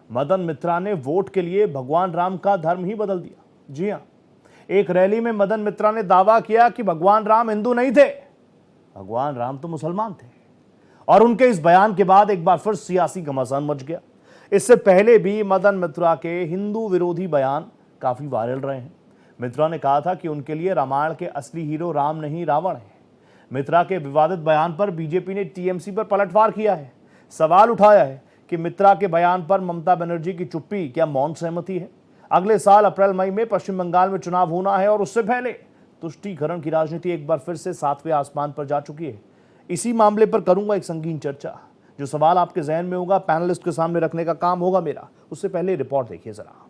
मदन मित्रा ने वोट के लिए भगवान राम का धर्म ही बदल दिया। जी हां, एक रैली में मदन मित्रा ने दावा किया कि भगवान राम हिंदू नहीं थे, भगवान राम तो मुसलमान थे। और उनके इस बयान के बाद एक बार फिर सियासी घमासान मच गया। इससे पहले भी मदन मित्रा के हिंदू विरोधी बयान काफी वायरल रहे हैं। मित्रा ने कहा था कि उनके लिए रामायण के असली हीरो राम नहीं रावण है। मित्रा के विवादित बयान पर बीजेपी ने टीएमसी पर पलटवार किया है। सवाल उठाया है कि मित्रा के बयान पर ममता बनर्जी की चुप्पी क्या मौन सहमति है। अगले साल अप्रैल मई में पश्चिम बंगाल में चुनाव होना है और उससे पहले तुष्टीकरण की राजनीति एक बार फिर से सातवें आसमान पर जा चुकी है। इसी मामले पर करूंगा एक संगीन चर्चा। जो सवाल आपके जहन में होगा पैनलिस्ट के सामने रखने का काम होगा मेरा। उससे पहले रिपोर्ट देखिए जरा।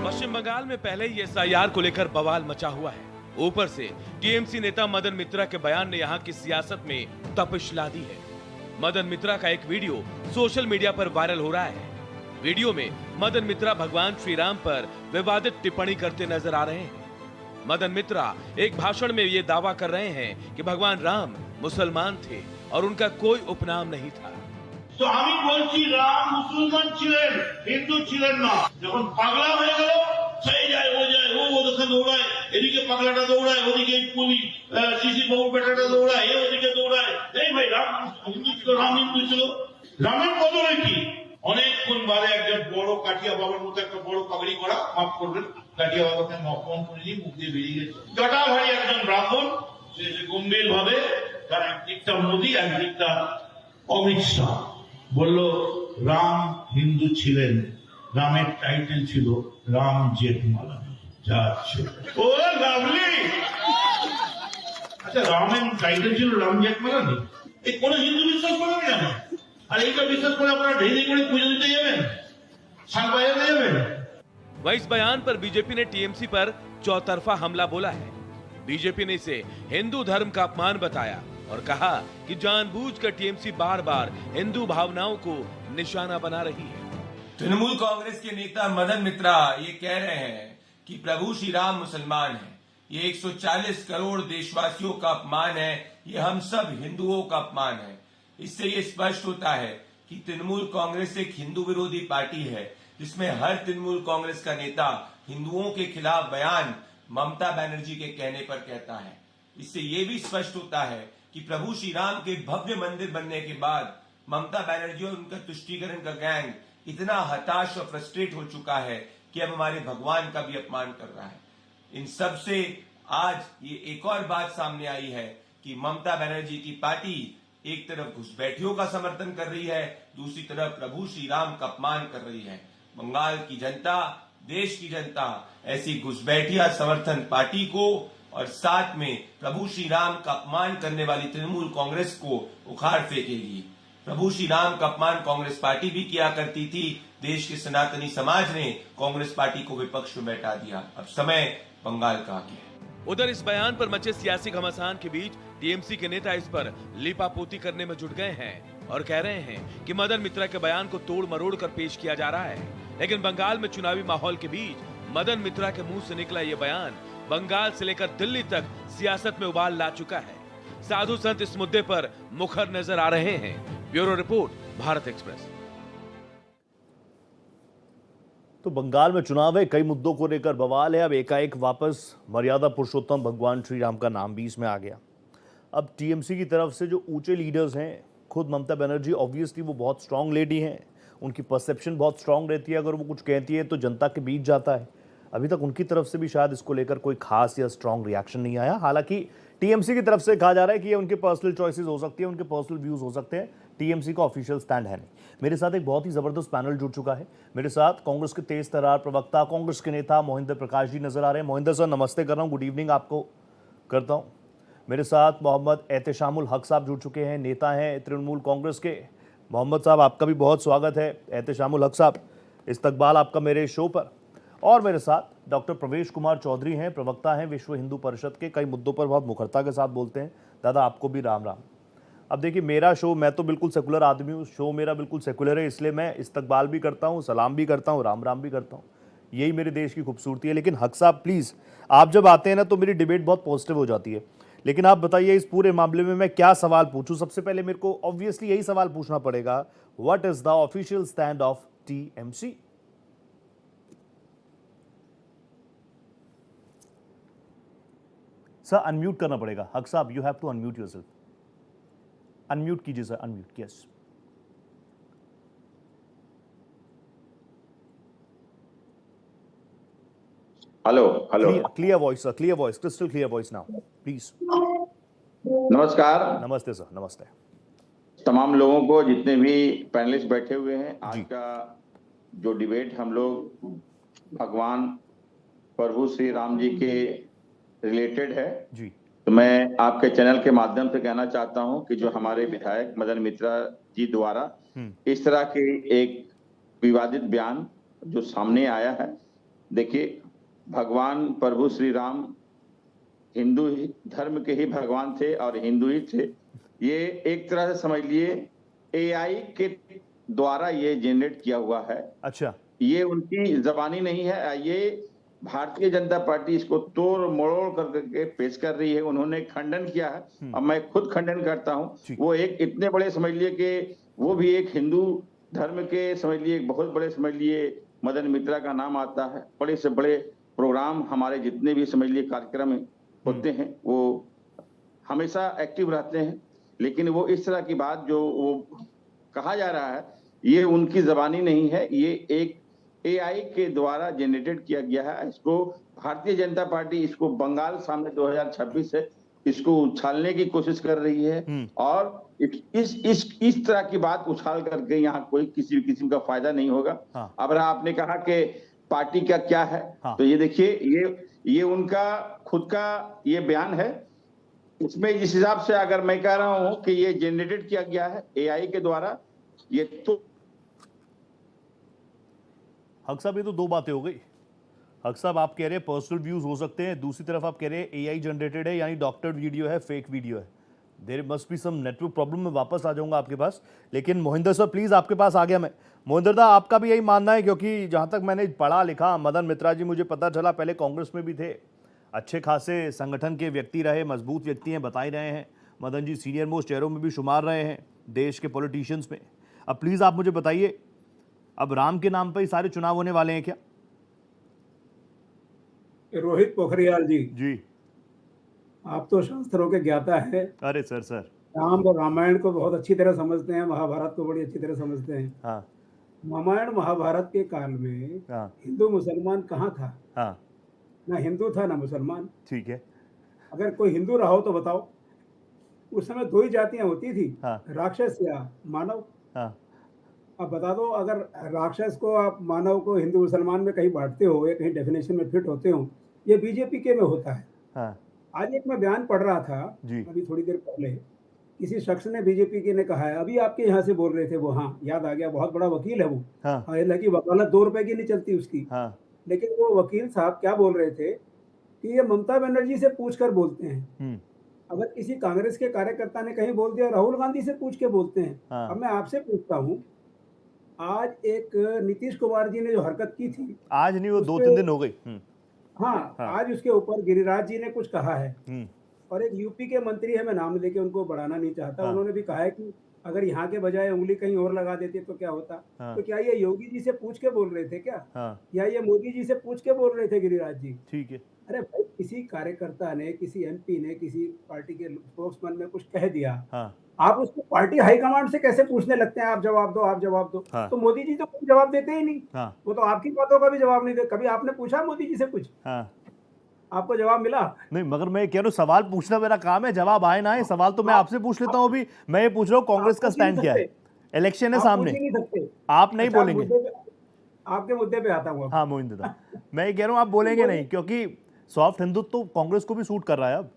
पश्चिम बंगाल में पहले ही एसआईआर को लेकर बवाल मचा हुआ है। ऊपर से टीएमसी नेता मदन मित्रा के बयान ने यहां की सियासत में तपिश ला दी है। मदन मित्रा का एक वीडियो सोशल मीडिया पर वायरल हो रहा है। वीडियो में मदन मित्रा भगवान श्री राम पर विवादित टिप्पणी करते नजर आ रहे हैं। मदन मित्रा एक भाषण में ये दावा कर रहे हैं कि भगवान राम मुसलमान थे और उनका कोई उपनाम नहीं था। तो আমি বলছি রাম মুসলমান ছিলেন, হিন্দু ছিলেন না। যখন পাগলা হয়ে গেল সেই যায় ও ওদিকে দৌড়ায়, এদিকে পাগলাটা দৌড়ায়, ওদিকে পুলিশ সিসি বাবু বেটাটা দৌড়ায়, ওদিকে দৌড়ায়। এই ভাই রাম হিন্দু ছিল, রাম হিন্দু ছিল। রামের বদলে কি অনেকক্ষণ বাদে একজন বড় কাঠিয়া বাবার মতো একটা বড় পাগড়ি করা, মাফ করবেন কাঠিয়া বাবাকে অপমান করে দিয়ে মুখ দিয়ে বেরিয়ে গেছে। জটাধারী একজন ব্রাহ্মণ সে গম্ভীর ভাবে তার একদিকটা মোদী একদিকটা অমিত শাহ বলল রাম হিন্দু ছিলেন, রামের টাইটেল ছিল রাম জেঠমালা। ও লাভলি, আচ্ছা রামের টাইটেল ছিল রাম জেঠমালানি, এই কোন হিন্দু বিশ্বাস করেন কেন? আর এইটা বিশ্বাস করে আপনারা ঢেলে করে পুজো দিতে যাবেন, শাক বাজাতে যাবেন। वहीं इस बयान पर बीजेपी ने टीएमसी पर चौतरफा हमला बोला है। बीजेपी ने इसे हिंदू धर्म का अपमान बताया और कहा कि जानबूझकर टीएमसी बार बार हिंदू भावनाओं को निशाना बना रही है। तृणमूल कांग्रेस के नेता मदन मित्रा ये कह रहे हैं कि प्रभु श्री राम मुसलमान है, ये 140 करोड़ देशवासियों का अपमान है, ये हम सब हिंदुओं का अपमान है। इससे ये स्पष्ट होता है कि तृणमूल कांग्रेस एक हिंदू विरोधी पार्टी है, जिसमें हर तृणमूल कांग्रेस का नेता हिंदुओं के खिलाफ बयान ममता बनर्जी के कहने पर कहता है। इससे ये भी स्पष्ट होता है कि प्रभु श्री राम के भव्य मंदिर बनने के बाद ममता बनर्जी और उनका तुष्टीकरण का गैंग इतना हताश और फ्रस्ट्रेट हो चुका है कि अब हमारे भगवान का भी अपमान कर रहा है। इन सब से आज ये एक और बात सामने आई है कि ममता बनर्जी की पार्टी एक तरफ घुसपैठियों का समर्थन कर रही है, दूसरी तरफ प्रभु श्री राम का अपमान कर रही है। बंगाल की जनता, देश की जनता ऐसी घुसपैठिया समर्थन पार्टी को और साथ में प्रभु श्री राम का अपमान करने वाली तृणमूल कांग्रेस को उखाड़ फेंकेगी। प्रभु श्री राम का अपमान कांग्रेस पार्टी भी किया करती थी। देश के सनातनी समाज ने कांग्रेस पार्टी को विपक्ष में बैठा दिया। अब समय बंगाल का आ गया। उधर इस बयान पर मचे सियासी घमासान के बीच टीएमसी के नेता इस पर लीपापोती करने में जुट गए हैं और कह रहे हैं कि मदन मित्रा के बयान को तोड़ मरोड़ कर पेश किया जा रहा है। लेकिन बंगाल में चुनावी माहौल के बीच मदन मित्रा के मुंह से निकला ये बयान बंगाल से लेकर दिल्ली तक सियासत में उबाल ला चुका है। साधु संत इस मुद्दे पर मुखर नजर आ रहे हैं। Bureau report, Bharat express. तो बंगाल में चुनाव है, कई मुद्दों को लेकर बवाल है। अब एकाएक वापस मर्यादा पुरुषोत्तम भगवान श्री राम का नाम भी इसमें आ गया। अब टीएमसी की तरफ से जो ऊंचे लीडर्स हैं, खुद ममता बनर्जी ऑब्वियसली वो बहुत स्ट्रांग लेडी हैं, उनकी परसेप्शन बहुत स्ट्रांग रहती है। अगर वो कुछ कहती है तो जनता के बीच जाता है। अभी तक उनकी तरफ से भी शायद इसको लेकर कोई खास या स्ट्रांग रिएक्शन नहीं आया। हालांकि टीएमसी की तरफ से कहा जा रहा है कि ये उनके पर्सनल चॉइसेस हो सकती है, उनके पर्सनल व्यूज हो सकते हैं, टीएमसी का ऑफिशियल स्टैंड है नहीं। मेरे साथ एक बहुत ही जबरदस्त पैनल जुड़ चुका है। मेरे साथ कांग्रेस के तेज तर्रार प्रवक्ता, कांग्रेस के नेता मोहिंदर प्रकाश जी नजर आ रहे हैं। मोहिंदर सर, नमस्ते कर रहा हूँ, गुड इवनिंग आपको करता हूँ। मेरे साथ मोहम्मद एहतेशामुल हक साहब जुड़ चुके हैं, नेता हैं तृणमूल कांग्रेस के। मोहम्मद साहब, आपका भी बहुत स्वागत है। एहतेशामुल हक साहब, इस्तकबाल आपका मेरे शो पर। और मेरे साथ डॉक्टर प्रवेश कुमार चौधरी हैं, प्रवक्ता हैं विश्व हिंदू परिषद के, कई मुद्दों पर बहुत मुखरता के साथ बोलते हैं। दादा, आपको भी राम राम। अब देखिए, मेरा शो, मैं तो बिल्कुल सेकुलर आदमी हूँ, शो मेरा बिल्कुल सेकुलर है, इसलिए मैं इस्तकबाल भी करता हूँ, सलाम भी करता हूँ, राम राम भी करता हूँ। यही मेरे देश की खूबसूरती है। लेकिन हक साहब प्लीज़, आप जब आते हैं ना तो मेरी डिबेट बहुत पॉजिटिव हो जाती है। लेकिन आप बताइए इस पूरे मामले में मैं क्या सवाल पूछूं? सबसे पहले मेरे को ऑब्वियसली यही सवाल पूछना पड़ेगा, what is the official stand of TMC? Sir unmute करना पड़ेगा। हक साहब you have to unmute yourself. Unmute कीजिए sir, unmute. Yes. Hello hello. Clear voice sir, clear voice, crystal clear voice now please. नमस्कार। नमस्ते सर, नमस्ते। तमाम लोगों को, जितने भी पैनलिस्ट बैठे हुए हैं, आज जी। का जो डिबेट हम लोग भगवान प्रभु श्री राम जी के रिलेटेड है, जी तो मैं आपके चैनल के माध्यम से कहना चाहता हूं कि जो हमारे विधायक मदन मित्रा जी द्वारा इस तरह के एक विवादित बयान जो सामने आया है, देखिए भगवान प्रभु श्री राम हिंदू धर्म के ही भगवान थे और हिंदू ही थे। ये एक तरह से समझ लिए एआई के द्वारा ये जनरेट किया हुआ है। अच्छा, ये उनकी जबानी नहीं है, ये भारतीय जनता पार्टी इसको तोड़ मरोड़ करके पेश कर रही है। उन्होंने खंडन किया है और मैं खुद खंडन करता हूं। वो एक इतने बड़े समझ लिए कि वो भी एक हिंदू धर्म के समझ लिए बहुत बड़े समझ लिए मदन मित्रा का नाम आता है। बड़े से बड़े प्रोग्राम हमारे जितने भी समझ लिए कार्यक्रम होते हैं वो हमेशा एक्टिव रहते हैं, लेकिन वो इस तरह की बात जो वो कहा जा रहा है ये उनकी जबानी नहीं है, ये एक एआई के द्वारा जनरेटेड किया गया है। इसको भारतीय जनता पार्टी इसको बंगाल सामने 2026 से इसको उछालने की कोशिश कर रही है और इस तरह की बात उछाल करके यहाँ कोई किसी किस्म का फायदा नहीं होगा। अब आपने कहा कि पार्टी का क्या है, तो ये देखिए ये उनका खुद का ये बयान है। इसमें जिस हिसाब से अगर मैं कह रहा हूं कि ये जनरेटेड किया गया है एआई के द्वारा, ये तो हक साहब ये तो दो बातें हो गई। हक साहब आप कह रहे हैं पर्सनल व्यूज हो सकते हैं, दूसरी तरफ आप कह रहे हैं एआई जनरेटेड है, यानी डॉक्टर्ड वीडियो है, फेक वीडियो है। There must be some network problem. मैं वापस आ जाऊंगा आपके पास, लेकिन मोहिंदर सर प्लीज आपके पास आ गया मैं। मोहिंदर दा आपका भी यही मानना है? क्योंकि जहां तक मैंने पढ़ा लिखा, मदन मित्रा जी मुझे पता चला पहले कांग्रेस में भी थे, अच्छे खासे संगठन के व्यक्ति रहे, मजबूत व्यक्ति हैं, बता ही रहे हैं। मदन जी सीनियर मोस्ट चेहरों में भी शुमार रहे हैं देश के पॉलिटिशियंस में। अब प्लीज आप मुझे बताइए, अब राम के नाम पर ही सारे चुनाव होने वाले हैं क्या? रोहित पोखरियाल जी, जी आप तो शास्त्रों के ज्ञाता है। अरे सर राम और रामायण को बहुत अच्छी तरह समझते हैं, महाभारत को बड़ी अच्छी तरह समझते हैं। हाँ रामायण महाभारत के काल में हाँ हिंदू मुसलमान कहाँ था? हाँ ना हिंदू था ना मुसलमान। ठीक है। अगर कोई हिंदू रहा हो तो बताओ। उस समय दो ही जातियां होती थी, हाँ राक्षस या मानव। हाँ अब बता दो, अगर राक्षस को आप मानव को हिंदू मुसलमान में कहीं बांटते हो या कहीं डेफिनेशन में फिट होते हो, ये बीजेपी के में होता है। हाँ आज एक मैं बयान पढ़ रहा था जी अभी थोड़ी देर पहले, किसी शख्स ने बीजेपी के ने कहा है, अभी आपके यहाँ से बोल रहे थे वो, हाँ याद आ गया, बहुत बड़ा वकील है वो। हाँ हालांकि वकालत 2 रुपए की नहीं चलती उसकी, हाँ लेकिन वो वकील साहब क्या बोल रहे थे कि ये ममता बनर्जी से पूछ कर बोलते हैं। अगर किसी कांग्रेस के कार्यकर्ता ने कहीं बोल दिया, राहुल गांधी से पूछ के बोलते हैं। हाँ। अब मैं आपसे पूछता हूँ, आज एक नीतीश कुमार जी ने जो हरकत की थी, आज नहीं, वो उसपे- 2-3 दिन हो गई। हाँ, हाँ। आज उसके ऊपर गिरिराज जी ने कुछ कहा है और एक यूपी के मंत्री है, मैं नाम लेके उनको बढ़ाना नहीं चाहता, हाँ। उन्होंने भी कहा है कि अगर यहाँ के बजाय उंगली कहीं और लगा देते तो क्या होता। हाँ। तो क्या ये योगी जी से पूछ के बोल रहे थे क्या, हाँ या ये मोदी जी से पूछ के बोल रहे थे गिरिराज जी? ठीक है। अरे भाई, किसी कार्यकर्ता ने, किसी एमपी ने, किसी पार्टी के स्पोक्समैन ने कुछ कह दिया, हाँ आप उसको पार्टी हाईकमांड से कैसे पूछने लगते हैं, आप जवाब दो, आप जवाब दो। हाँ। तो मोदी जी तो कोई जवाब देते ही नहीं, हाँ वो तो आपकी बातों का भी जवाब नहीं देते। कभी आपने पूछा मोदी जी से कुछ, हाँ आपको जवाब मिला? नहीं, मगर मैं कह रहा हूँ सवाल पूछना मेरा काम है, जवाब आए ना आए सवाल तो मैं आपसे पूछ लेता हूँ। अभी मैं ये पूछ रहा हूँ कांग्रेस का स्टैंड क्या है? इलेक्शन है आप सामने, पूछ ही नहीं सकते। आप नहीं अच्छा, बोलेंगे? आपके मुद्दे पे आता हूँ अब। हाँ मोहिंदर दा, मैं ये कह रहा हूँ आप बोलेंगे नहीं, क्योंकि सॉफ्ट हिंदुत्व तो कांग्रेस को भी सूट कर रहा है अब,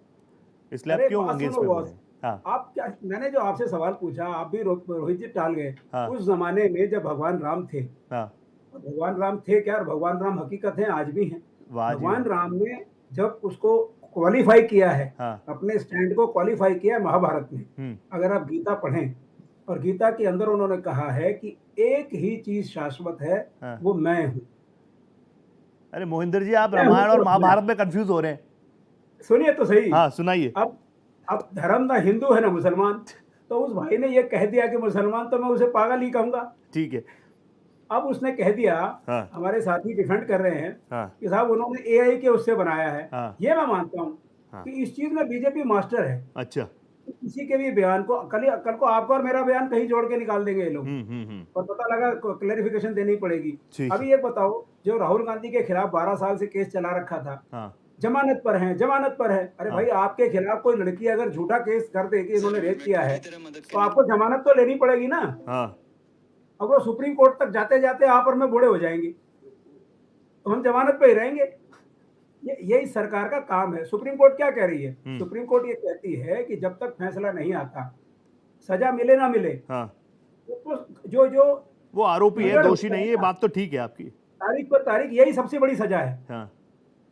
इसलिए अरे आप क्यों बात अंगेज सुनो पे बॉस, बोले? हाँ आप क्या, मैंने जो आपसे सवाल पूछा, आप भी रोहित जी टाल गए। हाँ। उस जमाने में जब भगवान राम थे, हाँ भगवान राम थे क्या, और भगवान राम हकीकत है, आज भी हैं। वाह जी भगवान वाह। राम ने जब उसको क्वालिफाई किया है, हाँ अपने स्टैंड को क्वालिफाई किया है महाभारत में। अगर आप गीता पढ़ें, और गीता के अंदर उन्होंने कहा है कि एक ही चीज शाश्वत है, हाँ। वो मैं हूं। अरे मोहिंदर जी, आप रामायण और महाभारत में कंफ्यूज हो रहे हैं। सुनिए तो सही। हाँ सुनाइए। अब धर्म ना हिंदू है ना मुसलमान, तो उस भाई ने ये कह दिया कि मुसलमान, तो मैं उसे पागल ही कहूंगा। ठीक है। अब उसने कह दिया, हाँ। हमारे साथी डिफेंड कर रहे हैं हाँ। कि साहब उन्होंने एआई के उससे बनाया है। हाँ। ये मैं मानता हूँ हाँ। कि इस चीज में बीजेपी मास्टर है। अच्छा। किसी के भी बयान को कल को आपका और मेरा बयान कहीं जोड़ के निकाल देंगे ये लोग, और पता लगा क्लैरिफिकेशन देनी पड़ेगी। अभी ये बताओ, जो राहुल गांधी के खिलाफ 12 साल से केस चला रखा था, हाँ। जमानत पर है, जमानत पर है। अरे भाई, आपके खिलाफ कोई लड़की अगर झूठा केस कर दे कि इन्होंने रेप किया है, तो आपको जमानत तो लेनी पड़ेगी ना। हाँ। अब वो सुप्रीम कोर्ट तक जाते जाते आप और मैं बूढ़े हो जाएंगे, तो हम जमानत पे ही रहेंगे। यही सरकार का काम है। सुप्रीम कोर्ट क्या कह रही है? सुप्रीम कोर्ट ये कहती है कि जब तक फैसला नहीं आता, सजा मिले ना मिले, हाँ। तो जो वो आरोपी है, दोषी नहीं है, बात तो ठीक है आपकी। तारीख पर तारीख, यही सबसे बड़ी सजा है। हाँ।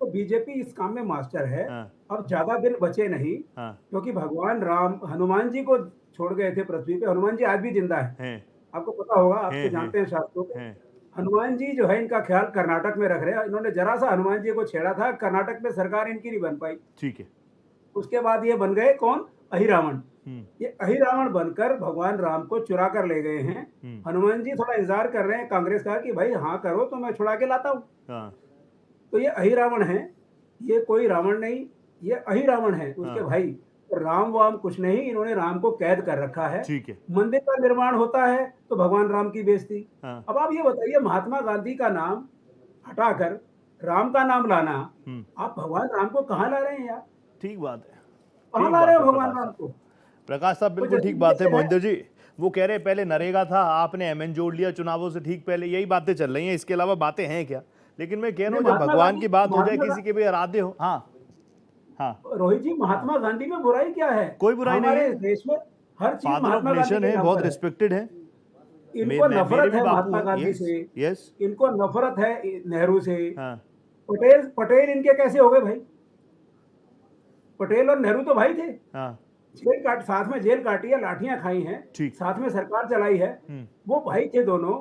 तो बीजेपी इस काम में मास्टर है। हाँ। अब ज्यादा दिन बचे नहीं, हाँ। क्योंकि भगवान राम हनुमान जी को छोड़ गए थे पृथ्वी पे। हनुमान जी आज भी जिंदा है। आपको पता होगा, आप तो जानते हैं शास्त्रों को। हनुमान जी जो है, इनका ख्याल कर्नाटक में रख रहे हैं। इन्होंने जरा सा हनुमान जी को छेड़ा था, कर्नाटक में सरकार इनकी नहीं बन पाई। ठीक है। उसके बाद ये बन गए कौन? अहिरावण। ये अहिरावण बनकर भगवान राम को चुरा कर ले गए हैं। हनुमान जी थोड़ा इंतजार कर रहे हैं कांग्रेस का कि भाई हाँ करो तो मैं छुड़ा के लाता हूँ। तो ये अहिरावण है, ये कोई रावण नहीं, ये अहिरावण है। उसके भाई राम वाम कुछ नहीं, इन्होंने राम को कैद कर रखा है। ठीक है। मंदिर का निर्माण होता है तो भगवान राम की बेइज्जती। अब आप ये बताइए, महात्मा गांधी का नाम हटाकर राम का नाम लाना, आप भगवान राम को कहाँ ला रहे हैं यार? ठीक बात है, कहाँ ला रहे हो भगवान राम को? प्रकाश साहब बिल्कुल ठीक बात है। मोहिंदर जी, वो कह रहे हैं पहले नरेगा था, आपने एमएन जोड़ लिया चुनावों से ठीक पहले, यही बातें चल रही हैं, इसके अलावा बातें हैं क्या? लेकिन मैं कह रहा हूँ, जब भगवान की बात हो जाए, किसी के भी आराध्य हो। हाँ हाँ रोहित जी, महात्मा गांधी में बुराई क्या है? कोई बुराई नहीं है। देश में हर चीज महात्मा गांधी है, बहुत रिस्पेक्टेड है। इनको नफरत है महात्मा गांधी से, इनको नफरत है नेहरू से। पटेल इनके कैसे हो गए भाई? पटेल और नेहरू तो भाई थे। साथ में जेल काटी है, लाठियां खाई हैं, साथ में सरकार चलाई है, वो भाई थे दोनों।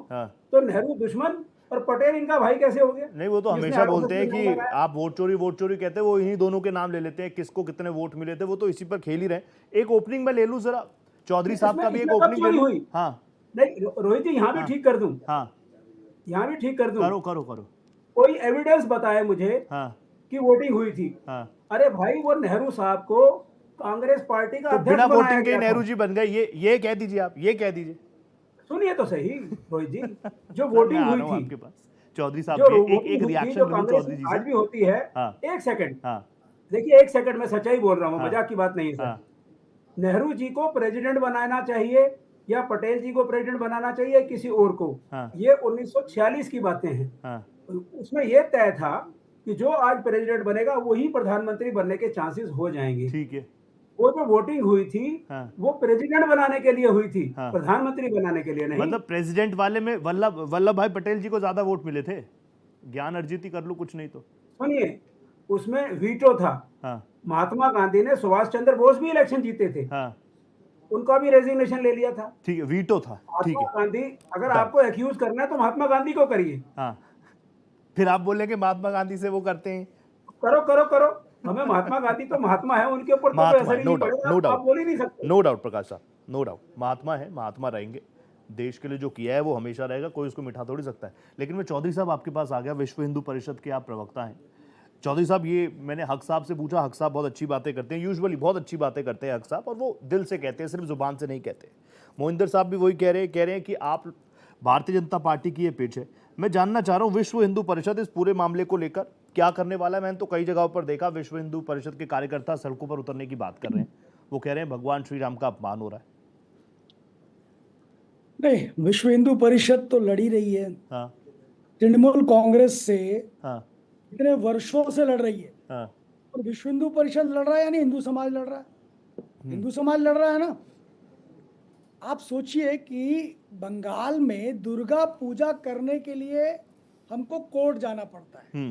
तो नेहरू दुश्मन और पटेल इनका भाई कैसे हो गया? नहीं, वो तो हमेशा बोलते हैं कि आप वोट चोरी कहते हैं, वो इन्हीं दोनों के नाम ले लेते हैं, किसको कितने वोट मिले थे, वो तो इसी पर खेल ही रहे। एक ओपनिंग में ले लूं जरा, चौधरी साहब का भी एक ओपनिंग ले लूं। हाँ नहीं रोहित जी, यहाँ भी ठीक कर दूं। हाँ, यहाँ भी ठीक कर दूं। करो। कोई एविडेंस बताए मुझे कि वोटिंग हुई थी। अरे भाई, वो नेहरू साहब को कांग्रेस पार्टी का अध्यक्ष बिना वोटिंग के नेहरू जी बन गए, ये कह दीजिए आप, ये कह दीजिए। सुनिए तो सही रोहित जी, जो वोटिंग हुई थी आपके पास, चौधरी साहब एक रिएक्शन चौधरी जी आज भी होती है। एक सेकंड देखिए, एक सेकंड में सच्चाई बोल रहा हूँ, मजाक की बात नहीं है सर। नेहरू जी को प्रेसिडेंट बनाना चाहिए या पटेल जी को प्रेसिडेंट बनाना चाहिए, किसी और को? ये 1946 की बातें हैं। उसमें यह तय था कि जो आज प्रेसिडेंट बनेगा वही प्रधानमंत्री बनने के चांसेस हो जाएंगे। ठीक है। वो जो वोटिंग हुई थी, वो प्रेसिडेंट बनाने के लिए हुई थी, प्रधानमंत्री बनाने के लिए नहीं। मतलब प्रेसिडेंट वाले में वल्लभ भाई पटेल जी को ज्यादा वोट मिले थे। ज्ञान अर्जित ही कर लूं कुछ नहीं तो। सुनिए, उसमें वीटो था। महात्मा गांधी ने, सुभाष चंद्र बोस भी इलेक्शन जीते थे, उनका भी रेजिग्नेशन ले लिया था। ठीक है, वीटो था। ठीक है। महात्मा गांधी, अगर आपको एक्यूज करना है तो महात्मा गांधी को करिए। फिर आप बोलेंगे महात्मा गांधी से वो करते हैं। करो। हमें महात्मा गांधी तो महात्मा है, उनके ऊपर तो असर ही नहीं पड़ेगा। आप बोल ही नहीं सकते। नो डाउट प्रकाश साहब, नो डाउट, महात्मा है, महात्मा रहेंगे। देश के लिए जो किया है वो हमेशा रहेगा, कोई उसको मिठा थोड़ी सकता है। लेकिन मैं चौधरी साहब आपके पास आ गया, विश्व हिंदू परिषद के आप प्रवक्ता हैं। चौधरी साहब, ये मैंने हक साहब से पूछा, हक साहब बहुत अच्छी बातें करते हैं, यूजुअली बहुत अच्छी बातें करते हैं हक साहब, और वो दिल से कहते हैं, सिर्फ जुबान से नहीं कहते। मोहिंदर साहब भी वही कह रहे हैं कि आप भारतीय जनता पार्टी की ये पिच है। मैं जानना चाह रहा हूँ, विश्व हिंदू परिषद इस पूरे मामले को लेकर क्या करने वाला है? मैंने तो कई जगहों पर देखा, विश्व हिंदू परिषद के कार्यकर्ता सड़कों पर उतरने की बात कर रहे हैं। वो कह रहे हैं भगवान श्री राम का अपमान हो रहा है। नहीं, विश्व हिंदू परिषद तो लड़ी रही है तृणमूल कांग्रेस से, इतने वर्षों से लड़ रही है। और विश्व हिंदू परिषद लड़ रहा है, यानी हिंदू समाज लड़ रहा है। हिंदू समाज लड़ रहा है ना। आप सोचिए कि बंगाल में दुर्गा पूजा करने के लिए हमको कोर्ट जाना पड़ता है,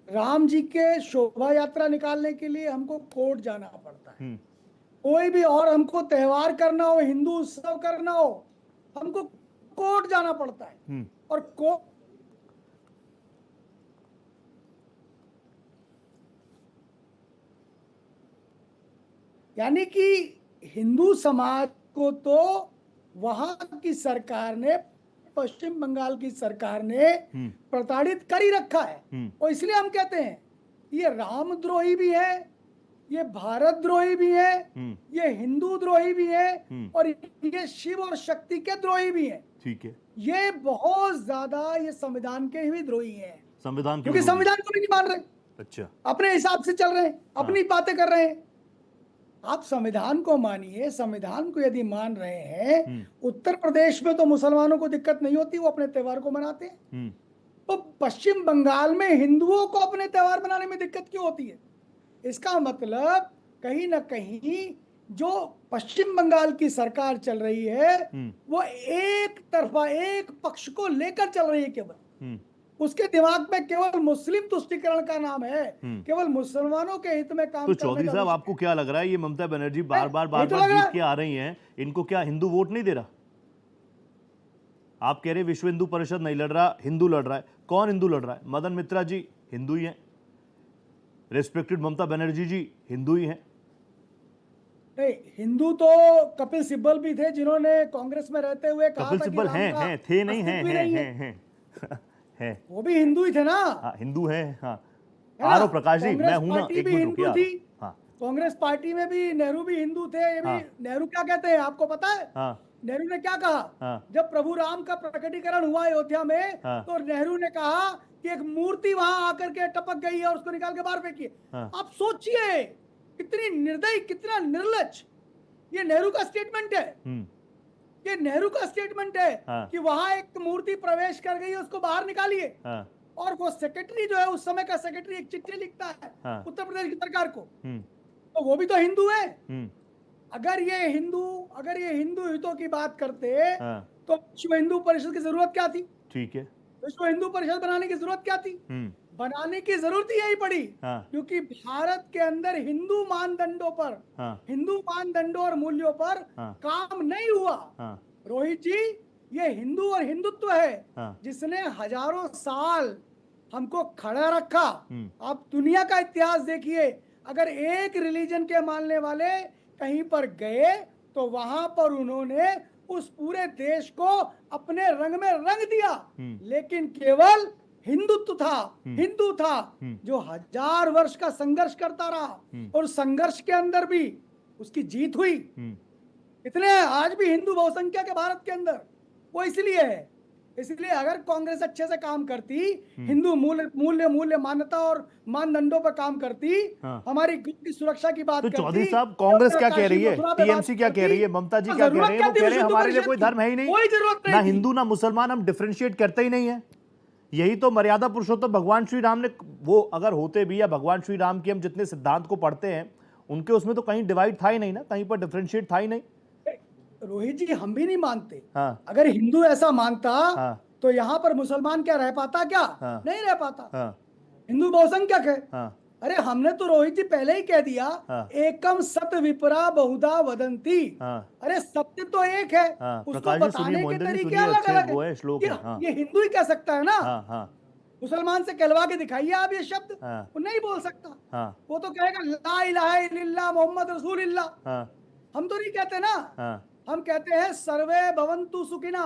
राम जी के शोभा यात्रा निकालने के लिए हमको कोर्ट जाना पड़ता है, कोई भी और हमको त्योहार करना हो, हिंदू उत्सव करना हो, हमको कोर्ट जाना पड़ता है। और यानी कि हिंदू समाज को तो वहां की सरकार ने, पश्चिम बंगाल की सरकार ने प्रताड़ित कर ही रखा है। और इसलिए हम कहते हैं ये रामद्रोही भी है, ये भारत द्रोही भी है, ये हिंदू द्रोही भी है, और ये शिव और शक्ति के द्रोही भी है। ठीक है, ये बहुत ज्यादा ये संविधान के भी द्रोही हैं, संविधान क्योंकि संविधान को भी नहीं मान रहे। अच्छा, अपने हिसाब से चल रहे हैं, अपनी बातें कर रहे हैं। आप संविधान को मानिए, संविधान को यदि मान रहे हैं, उत्तर प्रदेश में तो मुसलमानों को दिक्कत नहीं होती, वो अपने त्योहार को मनाते हैं। तो पश्चिम बंगाल में हिंदुओं को अपने त्योहार मनाने में दिक्कत क्यों होती है? इसका मतलब कहीं ना कहीं जो पश्चिम बंगाल की सरकार चल रही है वो एक तरफा, एक पक्ष को लेकर चल रही है केवल। उसके दिमाग में केवल मुस्लिम तुष्टीकरण का नाम है, केवल मुसलमानों के हित में काम। तो चौधरी साहब, आपको क्या लग रहा है, ये ममता बनर्जी बार बार जीत के आ रही हैं, इनको क्या हिंदू वोट नहीं दे रहा? आप कह रहे विश्व हिंदू परिषद नहीं लड़ रहा, हिंदू लड़ रहा है। कौन हिंदू लड़ रहा है? मदन मित्रा जी हिंदू ही हैं, रेस्पेक्टेड ममता बनर्जी जी हिंदू ही हैं। नहीं, हिंदू तो कपिल सिब्बल भी थे, जिन्होंने कांग्रेस में रहते हुए कहा कपिल था सिब्बल हैं, थे नहीं हैं, वो भी हिंदू ही थे ना। हाँ, हिंदू हैं। हाँ, आर ओ प्रकाश जी, मैं हूं ना, एक मिनट रुकिए। हाँ, कांग्रेस पार्टी में भी नेहरू भी हिंदू थे। ये भी नेहरू क्या कहते हैं आपको पता है? नेहरू ने क्या कहा जब प्रभु राम का प्रकटीकरण हुआ अयोध्या में, तो नेहरू ने कहा कि एक मूर्ति वहां आकर के टपक गई है और उसको निकाल के बाहर फेंकिए। आप सोचिए कितनी निर्दयी, कितना निर्लज। ये नेहरू का स्टेटमेंट है, ये नेहरू का स्टेटमेंट है कि वहां एक मूर्ति प्रवेश कर गई है, उसको बाहर निकालिए। और वो सेक्रेटरी जो है, उस समय का सेक्रेटरी, एक चिट्ठी लिखता है उत्तर प्रदेश की सरकार को, तो वो भी तो हिंदू है। अगर ये हिंदू हितों की बात करते तो विश्व हिंदू परिषद की जरूरत क्या थी? ठीक है, विश्व हिंदू परिषद बनाने की जरूरत क्या थी? बनाने की जरूरत ही यही पड़ी क्योंकि भारत के अंदर हिंदू मानदंडों पर, हिंदू मानदंडों और मूल्यों पर काम नहीं हुआ। रोहित जी, ये हिंदू और हिंदुत्व है जिसने हजारों साल हमको खड़ा रखा। आप दुनिया का इतिहास देखिए, अगर एक रिलीजन के मानने वाले कहीं पर गए तो वहां पर उन्होंने उस पूरे देश को अपने रंग में रंग दिया, लेकिन केवल हिंदुत्व था, हिंदू था जो 1000 वर्ष का संघर्ष करता रहा, और संघर्ष के अंदर भी उसकी जीत हुई। इतने आज भी हिंदू बहुसंख्यक के भारत के अंदर, वो इसलिए है। इसलिए अगर कांग्रेस अच्छे से काम करती, हिंदू मूल्य मान्यता और मानदंडों पर काम करती, हमारी की सुरक्षा की बात तो करती। चौधरी साहब, कांग्रेस क्या कह रही है, टीएमसी क्या कह रही है, ममता जी क्या कह रहे हैं? वो कह रहे हैं हमारे लिए कोई धर्म है ही नहीं, ना हिंदू ना मुसलमान, हम डिफरेंशिएट करते ही नहीं है। यही तो मर्यादा पुरुषोत्तम भगवान श्री राम ने, वो अगर होते भी, या भगवान श्री राम के हम जितने सिद्धांत को पढ़ते हैं उनके उसमें तो कहीं डिवाइड था ही नहीं ना, कहीं पर डिफरेंशिएट था ही नहीं। रोहित जी, हम भी नहीं मानते। अगर हिंदू ऐसा मानता तो यहाँ पर मुसलमान क्या रह पाता? क्या नहीं रह पाता। हिंदू बहुसंख्यक है। अरे हमने तो रोहित जी पहले ही कह दिया, एकम सत विपरा बहुधा वदंती। अरे सत्य तो एक है, उसको बताने के तरीके अलग अलग है। ये हिंदू ही कह सकता है ना। मुसलमान से कहलवा के दिखाइए आप ये शब्द, वो नहीं बोल सकता। वो तो कहेगा ला इलाहा इल्लल्लाह मुहम्मद रसूलुल्लाह। हम तो नहीं कहते ना, हम कहते हैं सर्वे भवन्तु सुखिना,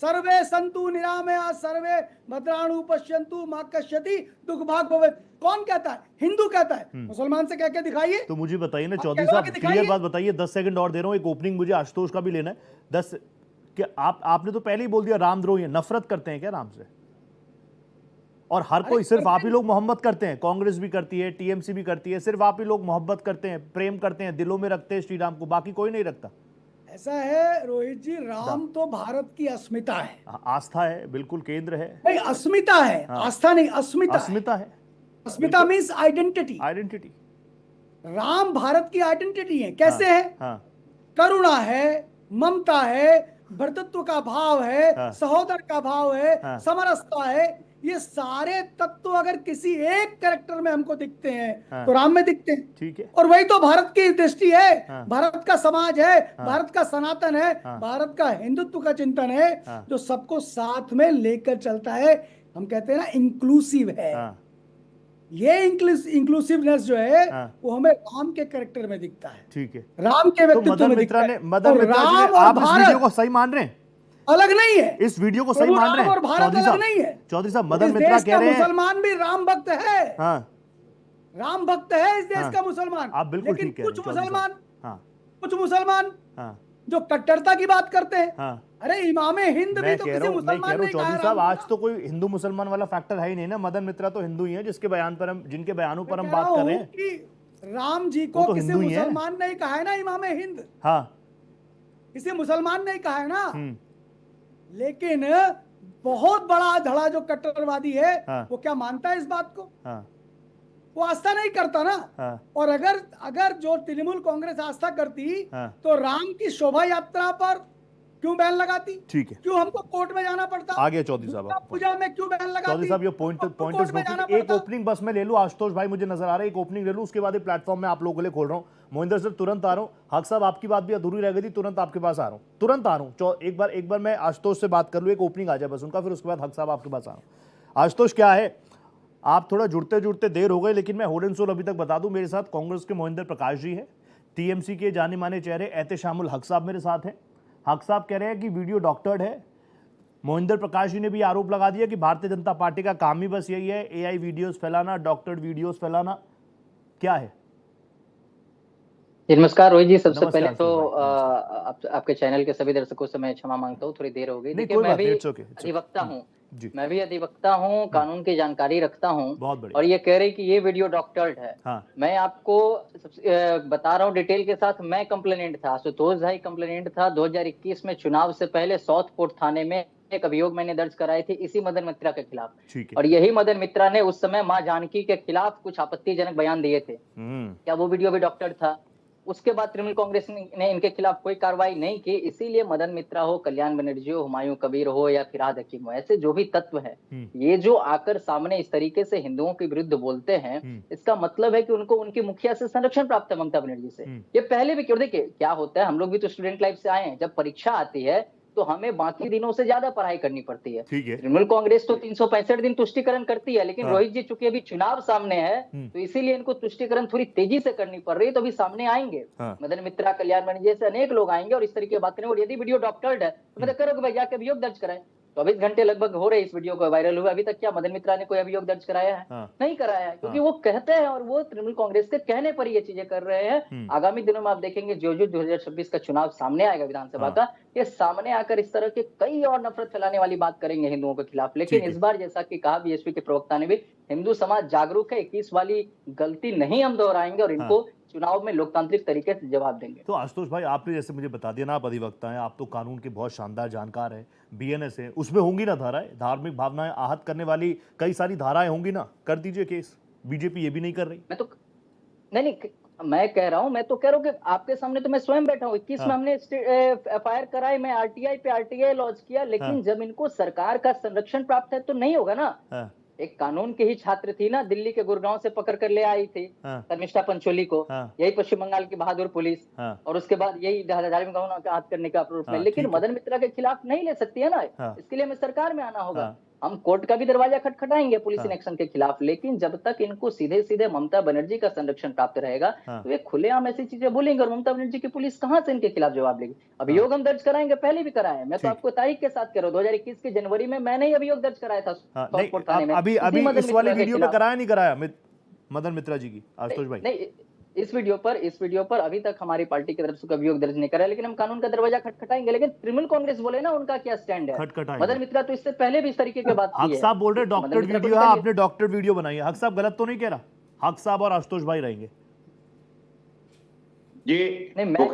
सर्वे संतु निरामया, सर्वे भद्राणु पश्यन्तु मा कश्यति दुख भाग भवेत्। कौन कहता है? हिंदू कहता है। मुसलमान से कह के दिखाइए। तो मुझे बताइए ना चौधरी साहब, क्लियर बात बताइए। 10 सेकंड और दे रहा हूँ, एक ओपनिंग मुझे आशुतोष का भी लेना है। 10 क्या आपने तो पहले ही बोल दिया रामद्रोही है, नफरत करते हैं क्या राम से? और हर कोई, सिर्फ आप ही लोग मोहब्बत करते हैं? कांग्रेस भी करती है, टीएमसी भी करती है, सिर्फ आप ही लोग मोहब्बत करते हैं, प्रेम करते हैं, दिलों में रखते हैं श्री राम को, बाकी कोई नहीं रखता? ऐसा है रोहित जी, राम तो भारत की अस्मिता है, आस्था है, बिल्कुल केंद्र है। नहीं, अस्मिता है, आस्था नहीं, अस्मिता। अस्मिता है। अस्मिता means identity. Identity. Ram Bharat की आइडेंटिटी है। कैसे है? करुणा है, ममता है, भ्रातृत्व का भाव है, सहोदर का भाव है, समरसता है। ये सारे तत्व अगर किसी एक कैरेक्टर में हमको दिखते हैं तो राम में दिखते हैं। ठीक है। और वही तो भारत की दृष्टि है, भारत का समाज है, भारत का सनातन है, भारत का हिंदुत्व का चिंतन है, जो सबको साथ में लेकर चलता है। हम कहते हैं ना, इंक्लूसिव है। ये इंक्लूसिवनेस जो है वो हमें राम के कैरेक्टर में दिखता है, ठीक है, राम के व्यक्तित्व में दिखता है। मदन मित्रा जी ने, आप इस वीडियो को सही मान रहे हैं? अलग नहीं है, इस वीडियो को सही मान रहे हैं? और भारत अलग नहीं है। चौधरी साहब, मदन मित्रा कह रहे हैं मुसलमान भी राम भक्त है। हाँ, राम भक्त है इस देश का मुसलमान। आप बिल्कुल लेकिन ठीक कह रहे हैं, कुछ मुसलमान जो कट्टरता की बात करते हैं, अरे इमामे हिंद भी तो किसी मुसलमान ने कहा। चौधरी साहब, आज तो कोई हिंदू मुसलमान वाला फैक्टर है ही नहीं ना। मदन मित्रा तो हिंदू ही है, जिनके बयानों पर हम बात कर रहे हैं कि राम जी को तो किसी मुसलमान ने कहा है ना इमामे हिंद, हाँ, किसी मुसलमान ने कहा है ना। लेकिन बहुत बड़ा धड़ा जो कट्टरवादी है वो क्या मानता है इस बात को? वो आस्था नहीं करता ना। और अगर जो तृणमूल कांग्रेस आस्था करती तो राम की शोभा यात्रा पर क्यों बैन लगाती? ठीक है, क्यों हमको कोर्ट में जाना पड़ता? आगे चौधरी साहब, पूजा में क्यों बैन लगाती? चौधरी साहब, ये पॉइंट एक ओपनिंग बस में ले लूं, आशुतोष भाई मुझे नजर आ रहा है, एक ओपनिंग ले लूं, उसके बाद प्लेटफॉर्म में आप लोगों के लिए खोल रहा हूं। मोहिंदर सर तुरंत आ रहा हूं। हक साहब, आपकी बात भी अधूरी रह गई थी, तुरंत आपके पास आ रहा हूं, तुरंत आ रहा हूं। एक बार मैं आशुतोष से बात कर लूं, एक ओपनिंग आ जाए बस उनका, फिर उसके बाद हक साहब आपके पास आ रहा हूं। आशुतोष, क्या है, आप थोड़ा जुड़ते देर हो गए, लेकिन मैं होल्ड एंड सोल अभी तक बता दूं, मेरे साथ कांग्रेस के मोहिंदर प्रकाश जी है, टीएमसी के जाने माने चेहरे एहतेशामुल हक साहब मेरे साथ हैं। हक साहब कह रहे हैं कि वीडियो डॉक्टर्ड है। मोहिंदर प्रकाश जी ने भी आरोप लगा दिया कि भारतीय जनता पार्टी का काम ही बस यही है, एआई वीडियोस फैलाना, डॉक्टर्ड वीडियोस फैलाना। क्या है? नमस्कार रोहित जी, सबसे पहले तो आपके चैनल के सभी दर्शकों से मैं क्षमा मांगता हूँ, थोड़ी देर हो गई। देखिए, मैं भी अधिवक्ता हूँ, कानून की जानकारी रखता हूँ, और ये कह रहे कि ये वीडियो डॉक्टर्ड है। मैं आपको बता रहा हूँ डिटेल के साथ। मैं कंप्लेनेंट था, आशुतोष भाई कंप्लेनेंट था। 2021 में चुनाव से पहले साउथ कोर्ट थाने में एक अभियोग मैंने दर्ज कराई थी इसी मदन मित्रा के खिलाफ, और यही मदन मित्रा ने उस समय मां जानकी के खिलाफ कुछ आपत्तिजनक बयान दिए थे। क्या वो वीडियो भी डॉक्टर्ड था? उसके बाद तृणमूल कांग्रेस ने इनके खिलाफ कोई कार्रवाई नहीं की, इसीलिए मदन मित्रा हो, कल्याण बनर्जी हो, हुमायूं कबीर हो या फिरहाद हकीम हो, ऐसे जो भी तत्व हैं, ये जो आकर सामने इस तरीके से हिंदुओं के विरुद्ध बोलते हैं, इसका मतलब है कि उनको उनकी मुखिया से संरक्षण प्राप्त है, ममता बनर्जी से। ये पहले भी क्यों, देखिए क्या होता है, हम लोग भी तो स्टूडेंट लाइफ से आए हैं। जब परीक्षा आती है तो हमें बाकी दिनों से ज्यादा पढ़ाई करनी पड़ती है। तृणमूल कांग्रेस तो 365 दिन तुष्टिकरण करती है, लेकिन रोहित जी चूंकि अभी चुनाव सामने है तो इसीलिए इनको तुष्टिकरण थोड़ी तेजी से करनी पड़ रही है। तो अभी सामने आएंगे मदन मित्रा, कल्याण बनर्जी जैसे अनेक लोग आएंगे और इस तरीके की बात करेंगे। और यदि वीडियो डॉक्टर्ड है तो मैं करो कि भाई जाके अभियोग दर्ज कराएं। 24 घंटे लगभग हो रहे इस वीडियो को वायरल हुए, अभी तक क्या मदन मित्रा ने कोई अभियोग दर्ज कराया है? नहीं कराया है, क्योंकि वो कहते हैं और वो तृणमूल कांग्रेस के कहने पर ये चीजें कर रहे हैं। आगामी दिनों में आप देखेंगे जो 2026 का चुनाव सामने आएगा विधानसभा का, ये सामने आकर इस तरह के कई और नफरत फैलाने वाली बात करेंगे हिंदुओं के खिलाफ। लेकिन इस बार जैसा कि कहा बीएसपी के प्रवक्ता ने भी, हिंदू समाज जागरूक है, 21 वाली गलती नहीं हम दोहराएंगे और इनको चुनाव में लोकतांत्रिक तरीके से जवाब देंगे। तो आशुतोष भाई, आपने जैसे मुझे बता दिया ना, आप अधिवक्ता हैं, आप तो कानून के बहुत शानदार जानकार हैं, बीएनएस है, उसमें होंगी ना धाराएं, धार्मिक भावनाएं आहत करने वाली कई सारी धाराएं होंगी ना, कर दीजिए केस। बीजेपी ये भी नहीं कर रही। मैं तो नहीं, मैं कह रहा हूं कि आपके सामने तो मैं स्वयं बैठा हूं। 21 में हमने एफआईआर कराई, मैं आरटीआई लॉन्च किया, लेकिन जब इनको सरकार का संरक्षण प्राप्त है तो नहीं होगा ना। एक कानून के ही छात्र थी ना, दिल्ली के गुड़गांव से पकड़ कर ले आई थी शर्मिष्ठा पंचोली को, यही पश्चिम बंगाल की बहादुर पुलिस, और उसके बाद यही धार्मिक भावना का आहत करने का आरोप में। लेकिन मदन मित्रा के खिलाफ नहीं ले सकती है ना, इसके लिए हमें सरकार में आना होगा। हम कोर्ट का भी दरवाजा खटखटाएंगे पुलिस इनेक्शन के खिलाफ, लेकिन जब तक इनको सीधे सीधे ममता बनर्जी का संरक्षण प्राप्त रहेगा तो ये खुलेआम ऐसी चीजें बोलेंगे, और ममता बनर्जी की पुलिस कहां से इनके खिलाफ जवाब लेगी? अभियोग हम दर्ज कराएंगे, पहले भी कराए। मैं तो आपको तारीख के साथ कह रहा हूँ, 2021 के जनवरी में मैंने ही अभियोग दर्ज कराया था थाने में। अभी इस वाली वीडियो पे कराया नहीं कराया मदन मित्रा जी की, आशुतोष भाई? नहीं, इस वीडियो पर अभी तक हमारी पार्टी की तरफ से अभियोग दर्ज नहीं करा, लेकिन हम कानून का दरवाजा खटखटाएंगे। लेकिन तृणमूल कांग्रेस बोले ना, उनका क्या स्टैंड है? मदन मित्रा तो इससे पहले भी इस तरीके की बात की है। हक साहब बोल रहे डॉक्टर वीडियो है, आपने डॉक्टर वीडियो बनाई है। हक साहब गलत तो नहीं कह रहा? हक साहब और आशुतोष भाई रहेंगे जी। नहीं, मैं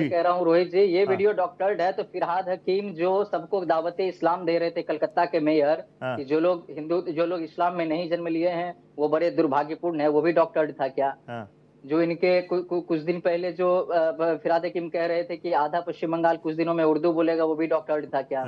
कह रहा हूँ रोहित जी, ये वीडियो डॉक्टर्ड है। तो फिरहाद हकीम जो सबको दावते इस्लाम दे रहे थे, कलकत्ता के मेयर, कि जो लोग इस्लाम में नहीं जन्म लिए हैं वो बड़े दुर्भाग्यपूर्ण है, वो भी डॉक्टर्ड था क्या? जो इनके कुछ दिन पहले जो फिरहाद हकीम कह रहे थे कि आधा पश्चिम बंगाल कुछ दिनों में उर्दू बोलेगा, वो भी डॉक्टर्ड था क्या?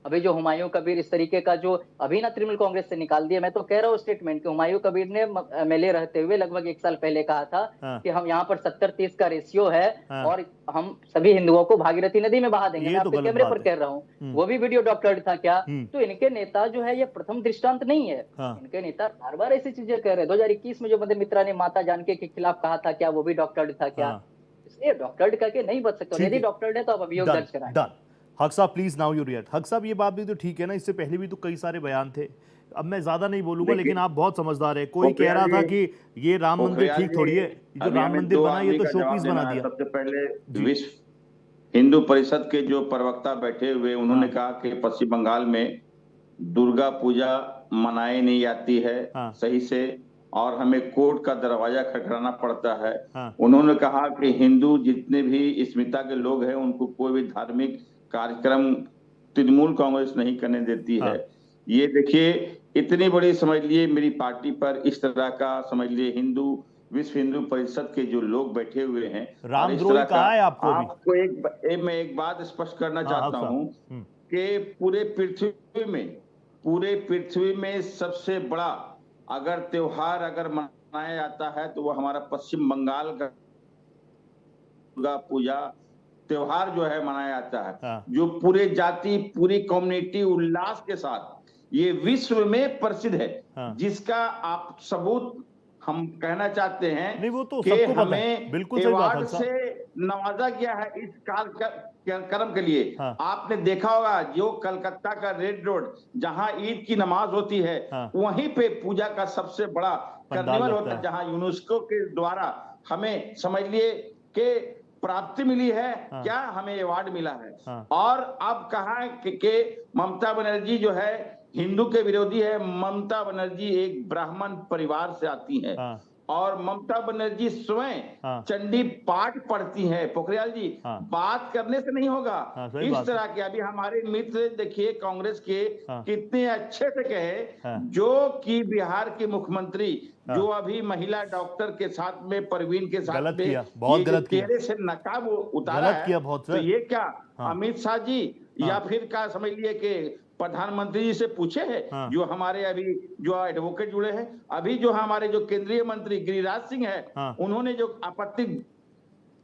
अभी जो हुमायूं कबीर इस तरीके का जो अभी ना तृणमूल कांग्रेस से निकाल दिया, मैं तो कह रहा हूँ स्टेटमेंट कि हुमायूं कबीर ने एमएलए रहते हुए लगभग 1 साल पहले कहा था कि हम यहाँ पर 70-30 का रेशियो है और हम सभी हिंदुओं को भागीरथी नदी में बहा देंगे। मैं आपके कैमरे पर कह रहा हूँ, वो भी वीडियो डॉक्टर्ड था क्या? तो इनके नेता जो है ये प्रथम दृष्टांत नहीं है। इनके नेता बार बार ऐसी चीजें कह रहे हैं। 2021 में जो मदन मित्रा ने माता जानकी के खिलाफ कहा था क्या, वो भी डॉक्टर्ड था क्या? इसलिए डॉक्टर्ड करके नहीं बच सकते। यदि डॉक्टर्ड है तो आप अभियोग दर्ज कराएं। हक साहब प्लीज नाउ यू रिएक्ट। हक साहब ये बात भी तो ठीक है ना, इससे पहले भी तो कई सारे बयान थे। अब मैं ज्यादा नहीं बोलूंगा, लेकिन आप बहुत समझदार है। कोई कह रहा था कि ये राम मंदिर ठीक थोड़ी है, जो राम मंदिर बना ये तो शोपीस बना दिया। सबसे पहले विश्व हिंदू परिषद के जो प्रवक्ता बैठे हुए, उन्होंने कहा कि पश्चिम बंगाल में दुर्गा पूजा मनाई नहीं जाती है सही से और हमें कोर्ट का दरवाजा खटखटाना पड़ता है। उन्होंने कहा कि हिंदू जितने भी स्मिता के लोग हैं उनको कोई भी धार्मिक कार्यक्रम तृणमूल कांग्रेस नहीं करने देती है। ये देखिए, इतनी बड़ी समझ लिए मेरी पार्टी पर इस तरह का समझ लिए हिंदू विश्व हिंदू परिषद के जो लोग बैठे हुए हैं, रामद्रोही कहा है आपको मैं एक बात स्पष्ट करना चाहता हूँ कि पूरे पृथ्वी में सबसे बड़ा अगर त्योहार अगर मनाया जाता है तो वो हमारा पश्चिम बंगाल का दुर्गा पूजा त्योहार जो है मनाया जाता है, जो पूरे जाति पूरी कम्युनिटी उल्लास के साथ ये विश्व में प्रसिद्ध है, जिसका आप सबूत हम कहना चाहते हैं। नहीं, वो तो कि हमें बिल्कुल अवार्ड से नवाजा गया है इस कार्यक्रम के लिए। आपने देखा होगा जो कलकत्ता का रेड रोड जहां ईद की नमाज होती है, वहीं पे पूजा का सबसे बड़ा कार्निवल होता है, जहां यूनेस्को के द्वारा हमें समझ लिए कि प्राप्ति मिली है। क्या हमें अवार्ड मिला है। और अब कहा कि ममता बनर्जी जो है हिंदू के विरोधी है। ममता बनर्जी एक ब्राह्मण परिवार से आती है और ममता बनर्जी स्वयं चंडी पाठ पढ़ती है। पोखरियाल जी, बात करने से नहीं होगा। इस तरह के अभी हमारे मित्र देखिए कांग्रेस के कितने अच्छे से कहे, जो कि बिहार के मुख्यमंत्री जो अभी महिला डॉक्टर के साथ में परवीन के साथ गलत में किया, बहुत गलत किया, चेहरे से नकाब उतारा है, तो ये क्या अमित शाह जी या फिर क्या समझ लिए कि प्रधानमंत्री जी से पूछे हैं? जो हमारे अभी जो एडवोकेट जुड़े हैं, अभी जो हमारे जो केंद्रीय मंत्री गिरिराज सिंह है, उन्होंने जो आपत्ति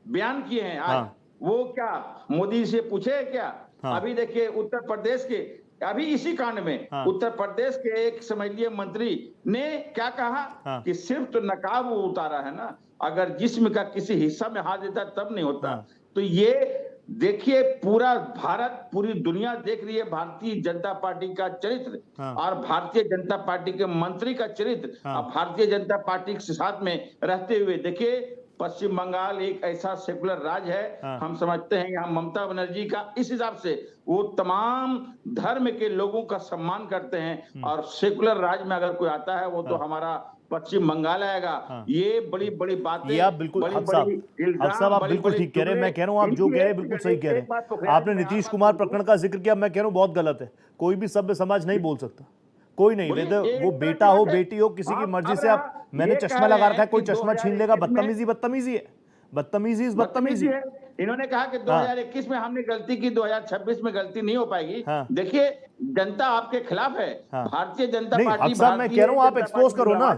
बयान किए हैं आज, वो क्या मोदी से पूछे है क्या? अभी देखिए उत्तर प्रदेश के अभी इसी कांड में उत्तर प्रदेश के एक समझ लिए मंत्री ने क्या कहा कि सिर्फ तो नकाब उतारा है ना, अगर जिस्म का किसी हिस्सा में हाथ देता तब नहीं होता। तो ये देखिए पूरा भारत पूरी दुनिया देख रही है भारतीय जनता पार्टी का चरित्र और भारतीय जनता पार्टी के मंत्री का चरित्र और भारतीय जनता पार्टी के साथ में रहते हुए देखिए पश्चिम बंगाल एक ऐसा सेकुलर राज्य है। हम समझते हैं यहाँ ममता बनर्जी का इस हिसाब से वो तमाम धर्म के लोगों का सम्मान करते हैं और सेकुलर राज्य में अगर कोई आता है वो तो हमारा पश्चिम बंगाल आएगा। ये बड़ी बड़ी बातें, ये आप बिल्कुल आप बिल्कुल ठीक कह रहे हैं। मैं कह रहा हूँ आप जो कह रहे हैं बिल्कुल सही कह रहे हैं। आपने नीतीश कुमार प्रकरण का जिक्र किया, मैं कह रहा हूँ बहुत गलत है। कोई भी सभ्य समाज नहीं बोल सकता, कोई नहीं, वेदर वो बेटा हो बेटी हो, किसी की मर्जी से आप, मैंने चश्मा लगा रखा है, कोई चश्मा छीन लेगा, बदतमीजी है, बदतमीजी है। इन्होंने कहा कि 2021 में हमने गलती की, 2026 में गलती नहीं हो पाएगी। देखिए जनता आपके खिलाफ है। भारतीय जनता पार्टी, हक साहब मैं कह रहा हूँ आप एक्सपोज करो ना,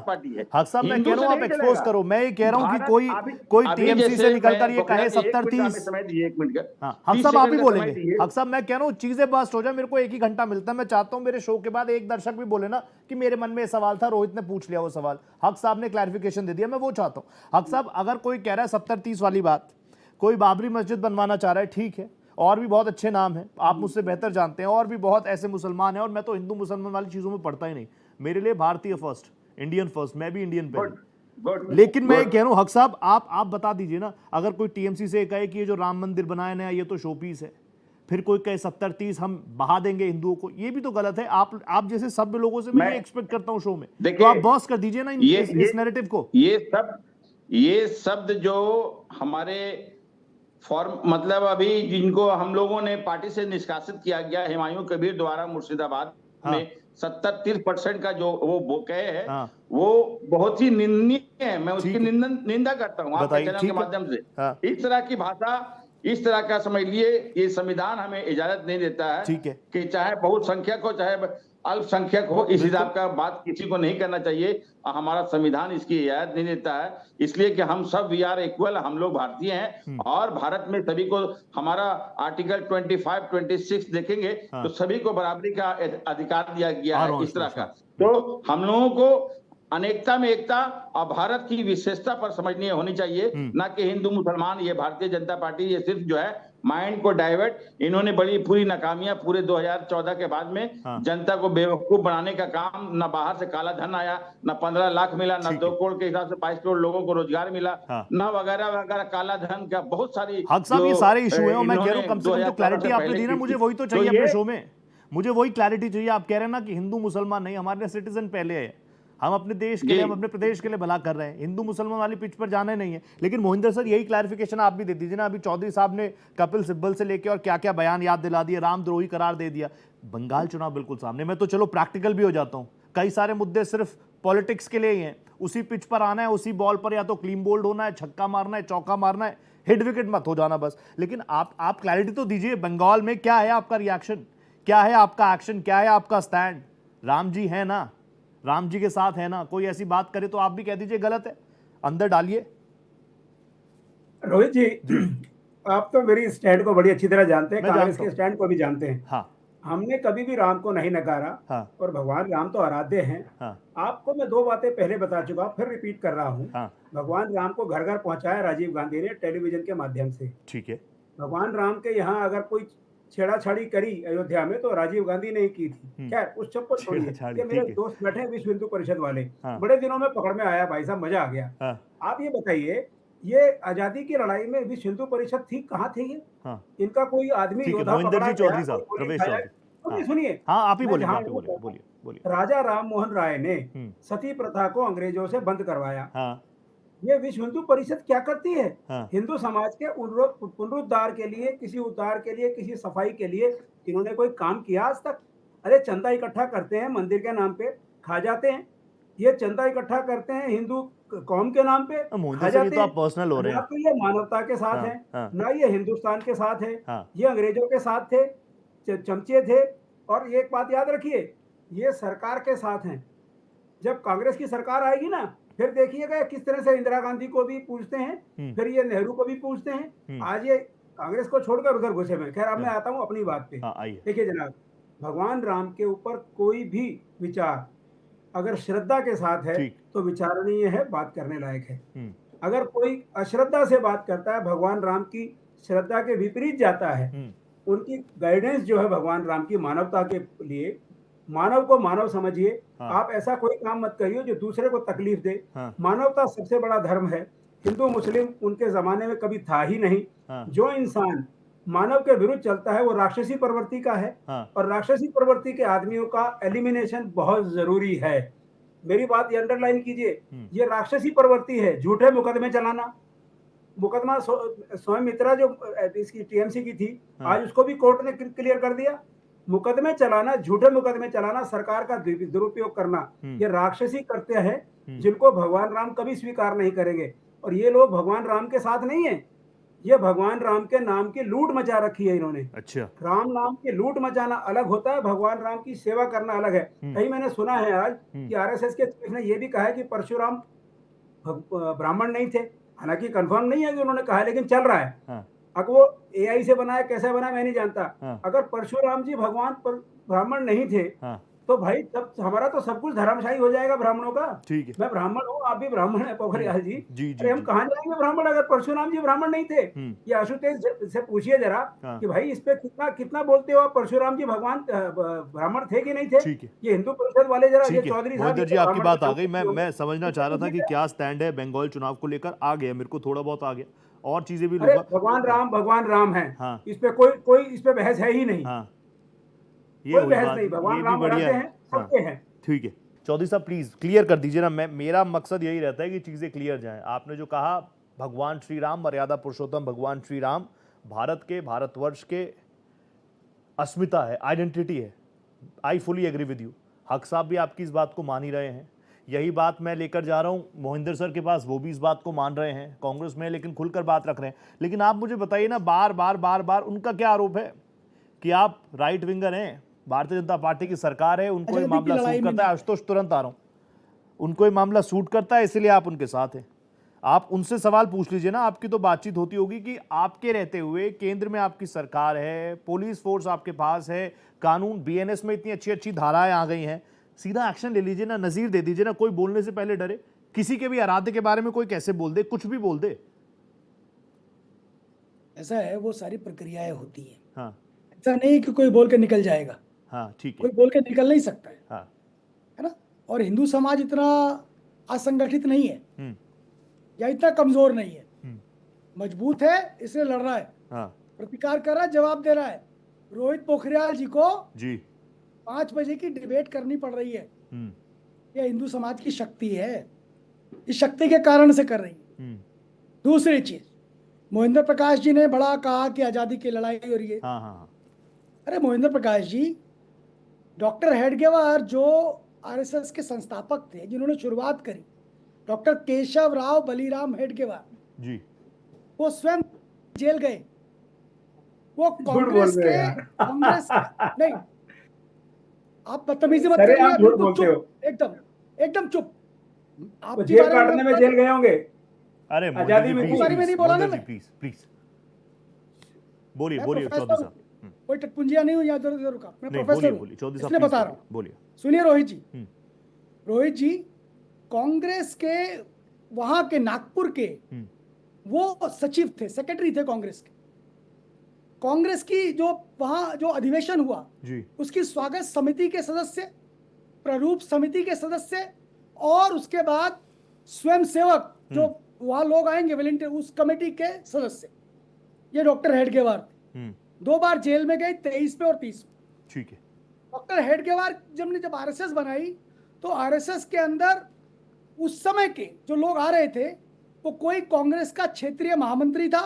हक साहब मैं कह रहा हूँ आप एक्सपोज करो। मैं ये कह रहा हूँ कि कोई टीएमसी से निकलकर ये कहे 70-30। हक साहब आप ही बोलेंगे। हक साहब मैं कह रहा हूँ चीजें बस्ट हो जाए, मेरे को 1 ही घंटा मिलता है। मैं चाहता हूँ मेरे शो के बाद एक दर्शक भी बोले ना कि मेरे मन में सवाल था, रोहित ने पूछ लिया वो सवाल, हक साहब ने क्लैरिफिकेशन दे दिया, मैं वो चाहता हूँ। हक साहब अगर कोई कह रहा है 70-30 वाली बात, कोई बाबरी मस्जिद बनवाना चाह रहा है, ठीक है, और भी बहुत अच्छे नाम हैं, आप मुझसे बेहतर जानते हैं, और भी बहुत ऐसे मुसलमान हैं, और मैं तो हिंदू मुसलमान वाली चीजों में पढ़ता ही नहीं। मेरे लिए भारतीय फर्स्ट, इंडियन फर्स्ट, मैं भी इंडियन पहले। लेकिन मैं कह रहा हूं हक साहब आप बता दीजिए ना, अगर कोई टीएमसी से कहे कि ये जो राम मंदिर बनाया नया ये तो शोपीस है, फिर कोई कहे 70-30 हम बहा देंगे हिंदुओं को, ये भी तो गलत है। आप जैसे सभ्य लोगों से मैं एक्सपेक्ट करता हूं शो में, तो आप बॉस कर दीजिए ना इस नैरेटिव को। ये शब्द जो हमारे फॉर्म मतलब अभी जिनको हम लोगों ने पार्टी से निष्कासित किया गया, हुमायूं कबीर द्वारा मुर्शिदाबाद में 70-30% का जो वो कहे है, वो बहुत ही निंदनीय है। मैं उसकी निंदा करता हूँ आपके चैनल के माध्यम से। इस तरह की भाषा इस तरह का समझ लिए ये संविधान हमें इजाजत नहीं देता है ठीक है कि चाहे बहुसंख्यक हो चाहे अल्पसंख्यक हो, इस हिसाब का बात किसी को नहीं करना चाहिए। हमारा संविधान इसकी इजाजत नहीं देता है, इसलिए कि हम सब वी आर इक्वल, हम लोग भारतीय हैं और भारत में सभी को, हमारा आर्टिकल 25, 26 देखेंगे तो सभी को बराबरी का अधिकार दिया गया है इस तरह का। तो हम लोगों को अनेकता में एकता और भारत की विशेषता पर समझनी होनी चाहिए, ना कि हिंदू मुसलमान। ये भारतीय जनता पार्टी ये सिर्फ जो है माइंड को डाइवर्ट, इन्होंने बड़ी पूरी नाकामियां पूरे 2014 के बाद में जनता को बेवकूफ बनाने का काम, ना बाहर से काला धन आया, ना 15 लाख मिला, ना 2 करोड़ के हिसाब से 22 करोड़ लोगों को रोजगार मिला, ना वगैरह वगैरह काला धन का बहुत सारी। हक साहब ये सारे इशू है, मैं कह रहा हूँ कम से कम जो क्लैरिटी आपने दी ना, मुझे वही तो चाहिए अपने शो में, मुझे वही क्लैरिटी चाहिए। आप कह रहे हैं ना कि हिंदू मुसलमान नहीं, हमारे सिटीजन पहले है, हम अपने देश के लिए, हम अपने प्रदेश के लिए भला कर रहे हैं, हिंदू मुसलमान वाली पिच पर जाना नहीं है। लेकिन मोहिंदर सर यही क्लैरिफिकेशन आप भी दे दीजिए ना, अभी चौधरी साहब ने कपिल सिब्बल से लेके और क्या क्या बयान याद दिला दिया, रामद्रोही करार दे दिया। बंगाल चुनाव बिल्कुल सामने, मैं तो चलो प्रैक्टिकल भी हो जाता हूँ, कई सारे मुद्दे सिर्फ पॉलिटिक्स के लिए ही हैं, उसी पिच पर आना है, उसी बॉल पर या तो क्लीन बोल्ड होना है, छक्का मारना है, चौका मारना है, हिट विकेट मत हो जाना बस। लेकिन आप क्लैरिटी तो दीजिए, बंगाल में क्या है आपका रिएक्शन, क्या है आपका एक्शन, क्या है आपका स्टैंड? राम जी है ना, राम जी के साथ है ना, कोई ऐसी बात करे तो आप भी कह दीजिए गलत है, अंदर डालिए। रोहित जी, आप तो मेरी स्टैंड को बड़ी अच्छी तरह जानते हैं, कांग्रेस के स्टैंड को भी जानते हैं। हाँ। हमने कभी भी राम को नहीं नकारा। हाँ। और भगवान राम तो आराध्य हैं। हाँ। आपको मैं 2 बातें पहले बता चुका, फिर रिपीट कर रहा हूँ। हाँ। भगवान राम को घर घर पहुंचाया राजीव गांधी ने टेलीविजन के माध्यम से। ठीक है। भगवान राम के यहाँ अगर कोई छेड़ाछाड़ी करी अयोध्या में तो राजीव गांधी ने ही की थी। खैर उस चप्पल छोड़िए कि मेरे दोस्त बैठे विश्व हिंदू परिषद वाले, बड़े दिनों में पकड़ में आया भाई साहब, मजा आ गया। आप ये बताइए, ये आजादी की लड़ाई में विश्व हिंदू परिषद थी, कहाँ थी ये? इनका कोई आदमी योद्धा पकड़ा गया? सुनिए, हाँ आप ही बोलिए। राजा राम मोहन राय ने सती प्रथा को अंग्रेजों से बंद करवाया। ये विश्व हिंदू परिषद क्या करती है? हिंदू समाज के पुनरुद्धार के लिए, किसी उद्धार के लिए, किसी सफाई के लिए इन्होंने कोई काम किया आज तक? अरे चंदा इकट्ठा करते हैं मंदिर के नाम पे, खा जाते हैं। ये चंदा इकट्ठा करते हैं हिंदू कौम के नाम पे, खा जाते हैं। पर्सनल हो रहे हैं। ना तो ये मानवता के साथ है, ना ये हिंदुस्तान के साथ है। ये अंग्रेजों के साथ थे, चमचे थे। और एक बात याद रखिए, ये सरकार के साथ हैं। जब कांग्रेस की सरकार आएगी ना, फिर देखिएगा किस तरह से इंदिरा गांधी को भी पूछते हैं, फिर ये नेहरू को भी पूछते हैं। आज ये कांग्रेस को छोड़कर उधर घुसे में। खैर अब मैं आता हूं अपनी बात पे। देखिए जनाब, भगवान राम के ऊपर कोई भी विचार अगर श्रद्धा के साथ है तो विचारणीय है, बात करने लायक है। अगर कोई अश्रद्धा से बात करता है, भगवान राम की श्रद्धा के विपरीत जाता है, उनकी गाइडेंस जो है भगवान राम की मानवता के लिए, मानव को मानव समझिए। आप ऐसा कोई काम मत करिए जो दूसरे को तकलीफ दे। मानवता सबसे बड़ा धर्म है। हिंदू मुस्लिम उनके जमाने में कभी था ही नहीं। जो इंसान मानव के विरुद्ध चलता है वो राक्षसी प्रवृत्ति का है। और राक्षसी प्रवृत्ति के आदमियों का एलिमिनेशन बहुत जरूरी है। मेरी बात ये अंडरलाइन कीजिए, ये राक्षसी प्रवृत्ति है। झूठे मुकदमे चलाना, मुकदमा स्वयं मित्रा जो इसकी टीएमसी की थी, आज उसको भी कोर्ट ने क्लियर कर दिया। मुकदमे चलाना, झूठे मुकदमे चलाना, सरकार का दुरुपयोग करना, ये राक्षसी कृत्य है जिनको भगवान राम कभी स्वीकार नहीं करेंगे। और ये लोग भगवान राम के साथ नहीं है, ये भगवान राम के नाम की लूट मचा रखी है इन्होंने। अच्छा। राम नाम की लूट मचाना अलग होता है, भगवान राम की सेवा करना अलग है। कहीं मैंने सुना है आज कि आरएसएस के चीफ ने यह भी कहा है कि परशुराम ब्राह्मण नहीं थे। हालांकि कंफर्म नहीं है कि उन्होंने कहा, लेकिन चल रहा है। अब वो एआई से बनाया, कैसे बनाया मैं नहीं जानता। अगर परशुराम जी भगवान ब्राह्मण नहीं थे तो भाई तब हमारा तो सब कुछ धर्मशाही हो जाएगा ब्राह्मणों का। ठीक है। मैं ब्राह्मण हूँ, आप भी ब्राह्मण है पोखरियाल जी। अरे हम कहाँ जाएंगे ब्राह्मण अगर परशुराम जी ब्राह्मण नहीं थे? ये आशुतोष से पूछिए जरा कि भाई इस पे कितना बोलते हो आप, परशुराम जी भगवान ब्राह्मण थे कि नहीं थे? ये हिंदू परिषद वाले जरा, ये चौधरी साहब जी आपकी बात आ गई। मैं समझना चाह रहा था कि क्या स्टैंड है बंगाल चुनाव को लेकर। आ गया, मेरे को थोड़ा बहुत आ गया, और चीजें भी भगवान राम है। इस पे कोई इस पे बहस है ही नहीं। ये भगवान राम बढ़िया है। ठीक है चौधरी साहब, प्लीज क्लियर कर दीजिए ना। मेरा मकसद यही रहता है कि चीजें क्लियर जाएं। आपने जो कहा भगवान श्री राम, मर्यादा पुरुषोत्तम भगवान श्री राम भारत के, भारतवर्ष के अस्मिता है, आइडेंटिटी है। I fully agree with you. Haq साहब भी आपकी इस बात को मान ही रहे हैं। यही बात मैं लेकर जा रहा हूं मोहिंदर सर के पास, वो भी इस बात को मान रहे हैं, कांग्रेस में लेकिन खुलकर बात रख रहे हैं। लेकिन आप मुझे बताइए ना, बार बार उनका क्या आरोप है कि आप राइट विंगर हैं, भारतीय जनता पार्टी की सरकार है, उनको ये मामला सूट करता है। आशुतोष तुरंत आ रहा हूं, उनको ये मामला सूट करता है, इसलिए आप उनके साथ हैं। आप उनसे सवाल पूछ लीजिए ना, आपकी तो बातचीत होती होगी कि आपके रहते हुए केंद्र में आपकी सरकार है, पुलिस फोर्स आपके पास है, कानून बीएनएस में इतनी अच्छी अच्छी धाराएं आ गई हैं, सीधा एक्शन ले लीजिए ना, नजीर दे दीजिए ना। कोई बोलने से पहले डरे? किसी के भी आराध्य के बारे में कोई कैसे बोल दे, कुछ भी बोल दे। ऐसा है, वो सारी प्रक्रियाएं होती हैं। हाँ, ऐसा नहीं कि कोई बोल के निकल जाएगा। हाँ ठीक है, कोई बोल के निकल नहीं सकता है। हाँ, है ना। और हिंदू समाज इतना असंगठित नहीं है या इतना कमजोर नहीं है, मजबूत है, इसलिए लड़ रहा है, हाँ, प्रतिकार कर रहा है, जवाब दे रहा है। रोहित पोखरियाल जी को जी 5 बजे की डिबेट करनी पड़ रही है। यह हिंदू समाज की शक्ति है, इस शक्ति के कारण से कर रही है। दूसरी चीज, मोहिंदर प्रकाश जी ने बड़ा कहा कि आजादी की लड़ाई हो रही है। हाँ, हाँ, अरे मोहिंदर प्रकाश जी, डॉक्टर हेडगेवार जो आरएसएस के संस्थापक थे, जिन्होंने शुरुआत करी, डॉक्टर केशव राव बलीराम हेडगेवार जी, वो स्वयं जेल गए। वो कांग्रेस के नहीं, आप बदतमीजी मत करिए, आप झूठ बोलते हो, एकदम चुप। आप जेल काटने में जेल गए होंगे। अरे आजादी में नहीं बोला ना मैं। प्लीज बोलिए चौधरी साहब। कोई टटपुंजिया नहीं हूं यहाँ इधर का, मैं प्रोफेसर हूं, चौधरी साहब इसलिए बता रहा हूँ। बोलिए। सुनिए रोहित जी कांग्रेस के वहां के नागपुर के वो सचिव थे, सेक्रेटरी थे कांग्रेस के। कांग्रेस की जो वहां जो अधिवेशन हुआ जी, उसकी स्वागत समिति के सदस्य, प्रारूप समिति के सदस्य, और उसके बाद स्वयंसेवक जो वहां लोग आएंगे वॉलंटियर, उस कमेटी के सदस्य, ये डॉक्टर हेडगेवार थे। 2 बार जेल में गए, 23 में और 30 में। ठीक है। डॉक्टर हेडगेवार जब आरएसएस बनाई तो आरएसएस के अंदर उस समय के जो लोग आ रहे थे, वो कोई कांग्रेस का क्षेत्रीय महामंत्री था,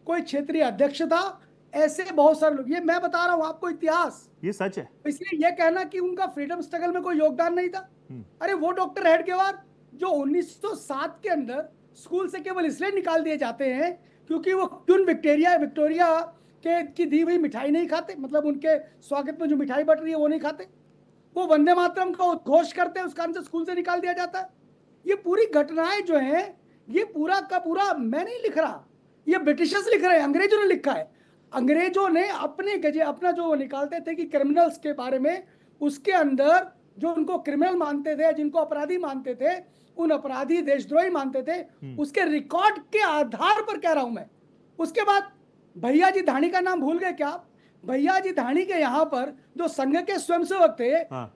कोई क्षेत्रीय अध्यक्ष था, ऐसे बहुत सारे लोग। ये मैं बता रहा हूं आपको इतिहास, ये सच है। इसलिए ये कहना कि उनका फ्रीडम स्ट्रगल में कोई योगदान नहीं था। अरे वो डॉक्टर हेडगेवार जो 1907 के अंदर स्कूल से केवल इसलिए निकाल दिए जाते हैं क्योंकि वो क्वीन विक्टोरिया की दी हुई मिठाई नहीं खाते, मतलब उनके स्वागत में जो मिठाई बट रही है वो नहीं खाते, वो वंदे मातरम का उद्घोष करते हैं, उस कारण से स्कूल से निकाल दिया जाता है। ये पूरी घटनाएं जो हैं, ये पूरा का पूरा मैं नहीं लिख रहा, ये ब्रिटिशर्स लिख रहे हैं, अंग्रेजों ने लिखा है। अंग्रेजों ने अपना जो निकालते थे कि क्रिमिनल्स के बारे में, उसके अंदर जो उनको क्रिमिनल मानते थे, जिनको अपराधी मानते थे, उन अपराधी देशद्रोही मानते थे, उसके रिकॉर्ड के आधार पर कह रहा हूं मैं। उसके बाद भैया जी धाणी का नाम भूल गए क्या आप? भैया जी धाणी के यहाँ पर जो संघ के स्वयंसेवक थे,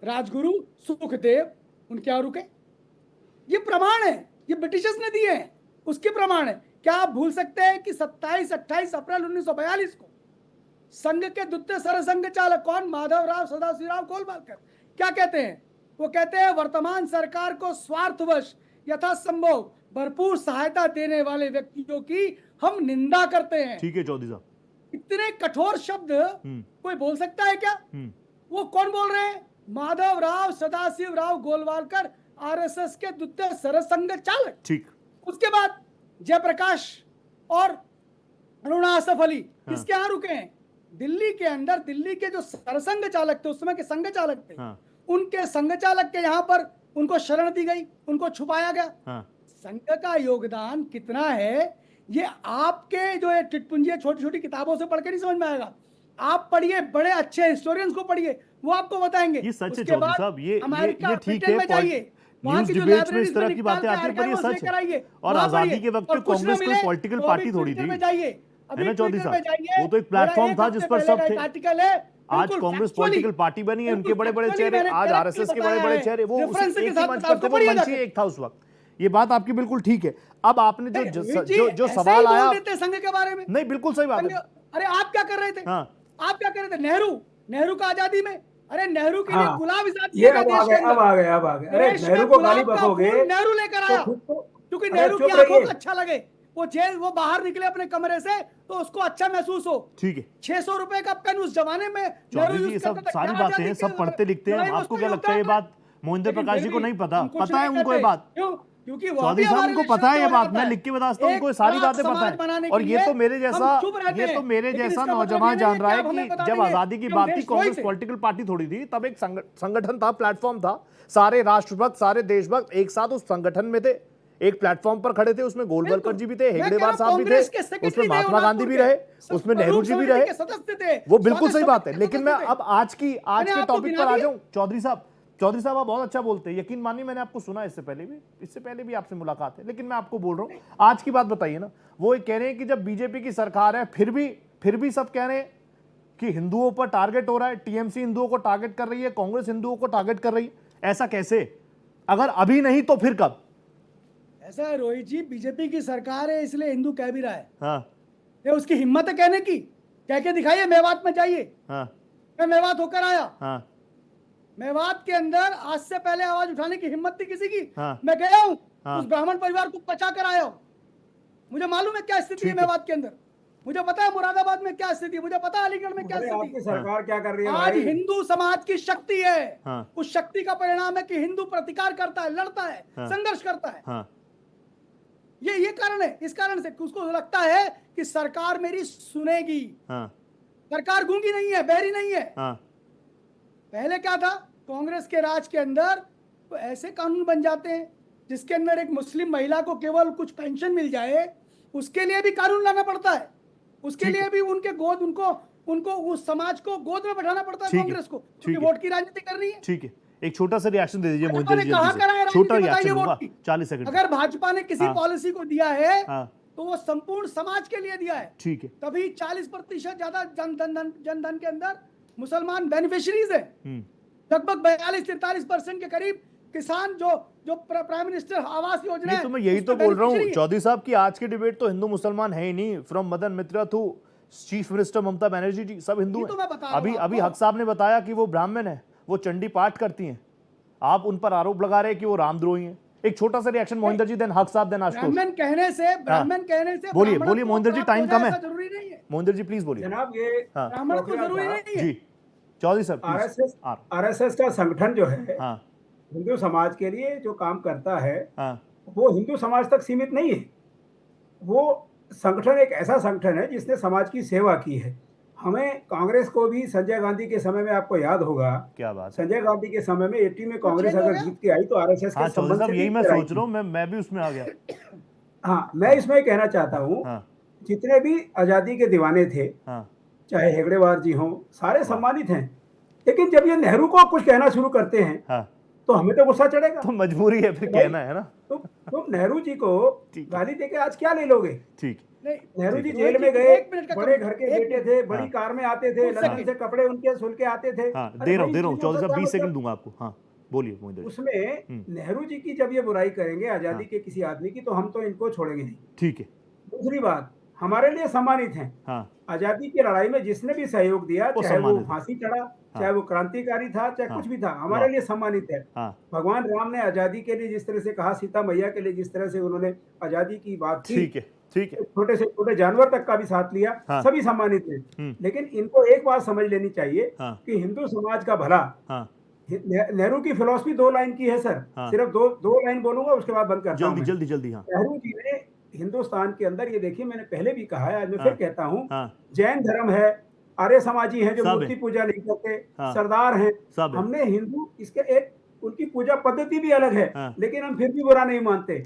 राजगुरु सुखदेव, उनके यहाँ रुके। ये प्रमाण है, ये ब्रिटिशर्स ने दिए हैं, उसके प्रमाण है। क्या आप भूल सकते हैं कि 27-28 अप्रैल 1942 को संघ के द्वितीय सरसंघ चालक कौन, माधवराव सदाशिवराव गोलवालकर, क्या कहते हैं? वो कहते हैं वर्तमान सरकार को स्वार्थवश यथासंभव भरपूर सहायता देने वाले व्यक्तियों की हम निंदा करते हैं। ठीक है चौधरी साहब, इतने कठोर शब्द कोई बोल सकता है क्या? वो कौन बोल रहे हैं? माधवराव सदाशिवराव गोलवालकर, आरएसएस के द्वितीय सरसंघ चालक। ठीक। उसके बाद जयप्रकाश और अरुणा आसफ अली किसके यहाँ रुके हैं? दिल्ली के अंदर, दिल्ली के जो सरसंघ चालक थे, उस समय के संघ चालक थे, उनके संघ चालक के यहाँ पर उनको शरण दी गई, उनको छुपाया गया। संघ का योगदान कितना है, ये आपके जो टिटपुंजी छोटी छोटी किताबों से पढ़ के नहीं समझ में आएगा। आप पढ़िए, बड़े अच्छे हिस्टोरियंस को पढ़िए, वो आपको बताएंगे। ये सच है चौधरी साहब, ये ठीक है। न्यूज डिबेट्स में इस तरह की बातें आती है, पर ये सच है। और आजादी के वक्त कांग्रेस कोई पॉलिटिकल पार्टी थोड़ी थी, है ना चौधरी साहब? वो तो एक प्लेटफॉर्म था जिस पर सब थे। आज कांग्रेस पॉलिटिकल पार्टी बनी है, उनके बड़े बड़े चेहरे, आज आरएसएस के बड़े बड़े चेहरे, वो एक ही मंच पर थे, वो मंच ही एक था उस वक्त। ये बात आपकी बिल्कुल ठीक है। अब आपने जो सवाल आया संघ के बारे में, नहीं बिल्कुल सही बात है। अरे आप क्या कर रहे थे? आप क्या कर रहे थे? नेहरू का आजादी में, अरे नेहरू के लिए गुलाम आजाद, ये अब आ गए। अरे नेहरू को गाली बकोगे, नेहरू लेकर आया, क्योंकि नेहरू की आंखों को अच्छा लगे, वो बाहर निकले अपने कमरे से तो उसको अच्छा महसूस हो। ठीक है। 600 रुपए का पेन उस जमाने में चौधरी जी, सब सारी बातें हैं, सब पढ़ते लिखते हैं। आपको क्या लगता है ये बात मोहिंदर प्रकाश जी को नहीं पता, हम कुछ पता है नहीं उनको ये कहते। बात। क्यों? क्योंकि वो चौधरी भी साहब हमारे उनको लिए पता है ये शब्द बात, बनाता मैं है। लिख के बताता हूँ, एक उनको सारी बड़ा बातें पता समाज है। बनाने और के ये लिए तो मेरे जैसा, हम चुप रहते ये तो हैं। मेरे लेकिन जैसा इसका मतलब नौजवान ये जान नहीं रहा है कि आप हमें कि बता जब देंगे आजादी की कि हम बात थी, देशद्रोही कांग्रेस थे। पॉलिटिकल पार्टी थोड़ी थी, तब एक संगठन था, प्लेटफॉर्म था, सारे राष्ट्रभक्त, सारे देशभक्त एक साथ उस संगठन में थे, एक प्लेटफॉर्म पर खड़े थे। उसमें गोलवलकर जी भी थे, हेगड़ेवार साहब भी थे, उसमें महात्मा गांधी भी रहे, उसमें नेहरू जी भी रहे। सदस्य थे, वो बिल्कुल सही बात है। समिति के लेकिन मैं सदस्य थे। अब आज के आपको टॉपिक गिना पर आ दिया? जाऊं। चौधरी साहब आप बहुत अच्छा बोलते हैं, यकीन मानिए मैंने आपको सुना इससे पहले भी आपसे मुलाकात है, लेकिन मैं आपको बोल रहा हूं आज की बात बताइए ना। वो कह रहे हैं कि जब बीजेपी की सरकार है फिर भी सब कह रहे हैं कि हिंदुओं पर टारगेट हो रहा है, टीएमसी हिंदुओं को टारगेट कर रही है, कांग्रेस हिंदुओं को टारगेट कर रही है। ऐसा कैसे? अगर अभी नहीं तो फिर कब? ऐसा है रोहित जी, बीजेपी की सरकार है इसलिए हिंदू कह भी रहा है। हाँ ये उसकी हिम्मत है कहने की। कह के दिखाइए, मेवात में जाइए। हाँ मैं मेवात होकर आया। हाँ मेवात के अंदर आज से पहले आवाज उठाने की हिम्मत थी किसी की? हाँ। मैं गया हूँ, हाँ। उस ब्राह्मण परिवार को बचा कर आया हूँ। मुझे मालूम है क्या स्थिति है मेवात के अंदर। मुझे पता है मुरादाबाद में क्या स्थिति है, मुझे पता है अलीगढ़ में क्या अरे स्थिति आपकी है। सरकार क्या कर रही है आज भाई? हिंदू समाज की शक्ति है। हाँ। उस शक्ति का परिणाम है कि हिंदू प्रतिकार करता है, लड़ता है, हाँ। संघर्ष करता है। हाँ ये कारण है। इस कारण से उसको लगता है कि सरकार मेरी सुनेगी। हाँ सरकार गूंगी नहीं है, बहरी नहीं है। हाँ पहले क्या था, कांग्रेस के राज के अंदर तो ऐसे कानून बन जाते हैं जिसके अंदर एक मुस्लिम महिला को केवल कुछ पेंशन मिल जाए, उसके लिए भी कानून लाना पड़ता है। उसके लिए भी उनको उस समाज को गोद में बैठाना पड़ता है कांग्रेस को, क्योंकि वोट की राजनीति कर रही है। ठीक है, एक छोटा सा रिएक्शन दे दीजिए मोहिंदर जी, कहाँ करा है छोटा राजनीति, रिएक्शन बताइए होगा वोट की। 40 सेकंड। अगर भाजपा ने किसी पॉलिसी को दिया है हाँ तो वो संपूर्ण समाज के लिए दिया है। ठीक है। तभी 40% ज्यादा जनधन के अंदर मुसलमान बेनिफिशियरीज है। लगभग 42-43% के करीब किसान जो प्राइम मिनिस्टर आवास योजना नहीं, है, तो मैं यही तो बोल रहा हूँ चौधरी साहब की आज की डिबेट तो हिंदू मुसलमान है ही नहीं। From Madan Mitra to chief minister Mamata Banerjee ji, सब हिंदू हैं। अभी हक साहब ने बताया कि वो ब्राह्मण है, वो चंडी पाठ करती हैं। आप उन पर आरोप लगा रहे हैं कि वो रामद्रोही हैं। एक छोटा सा रिएक्शन मोहिंदर जी, देन हक साहब, देन आशुतोष। ब्राह्मण कहने से बोलिए मोहिंदर जी, टाइम कम है। जरूरी नहीं है मोहिंदर जी प्लीज बोलिए। जनाब ये ब्राह्मण को जरूरी नहीं है जी चौधरी साहब। आरएसएस का संगठन जो है हाँ हिंदू समाज के लिए जो काम करता है हाँ वो हिंदू समाज तक सीमित नहीं है। वो संगठन एक ऐसा संगठन है जिसने समाज की सेवा की है। हमें कांग्रेस को भी संजय गांधी के समय में, आपको याद होगा, क्या बात, संजय गांधी के समय में 80 में कांग्रेस अगर जीत के आई तो आरएसएस के संबंध से यही मैं सोच रहा हूँ, मैं भी उसमें आ गया। हाँ, मैं इसमें कहना चाहता हूँ, जितने भी आजादी के दीवाने थे, चाहे हेगड़ेवार जी हों, सारे सम्मानित हैं। लेकिन जब ये नेहरू को कुछ कहना शुरू करते हैं तो हमें तो गुस्सा चढ़ेगा। तो मजबूरी है फिर कहना है ना। तो नेहरू जी को गाली देके आज क्या ले लोगे? ठीक, नेहरू जी जेल में गए, बड़े घर के बेटे थे, बड़ी कार में आते थे, लंदन से कपड़े उनके सुल के आते थे। दे रहा हूँ चौधरी साहब, 20 सेकंड दूंगा आपको। हाँ बोलिए मोहिंदर। उसमें नेहरू जी की जब ये बुराई करेंगे आजादी के किसी आदमी की, तो हम तो इनको छोड़ेंगे नहीं। ठीक है। दूसरी बात, हमारे लिए सम्मानित हैं। आजादी की लड़ाई में जिसने भी सहयोग दिया, चाहे वो फांसी चढ़ा, चाहे वो क्रांतिकारी था, चाहे कुछ भी था, हमारे लिए सम्मानित है। भगवान राम ने आजादी के लिए जिस तरह से कहा, सीता मैया के लिए जिस तरह से उन्होंने आजादी की बात की, ठीक है, छोटे से छोटे जानवर तक का भी साथ लिया, सभी सम्मानित हैं। लेकिन इनको एक बात समझ लेनी चाहिए कि हिंदू समाज का भला, नेहरू की फिलॉसफी 2 लाइन की है सर, सिर्फ दो लाइन बोलूंगा, उसके बाद बंद करता हूं। जल्दी। नेहरू जी ने हिंदुस्तान के अंदर, ये देखिए मैंने पहले भी कहा है, आज मैं फिर कहता हूँ, जैन धर्म है, आर्य समाजी हैं जो मूर्ति पूजा नहीं करते, सरदार हैं, हमने हिंदू, इसके एक उनकी पूजा पद्धति भी अलग है, लेकिन हम फिर भी बुरा नहीं मानते।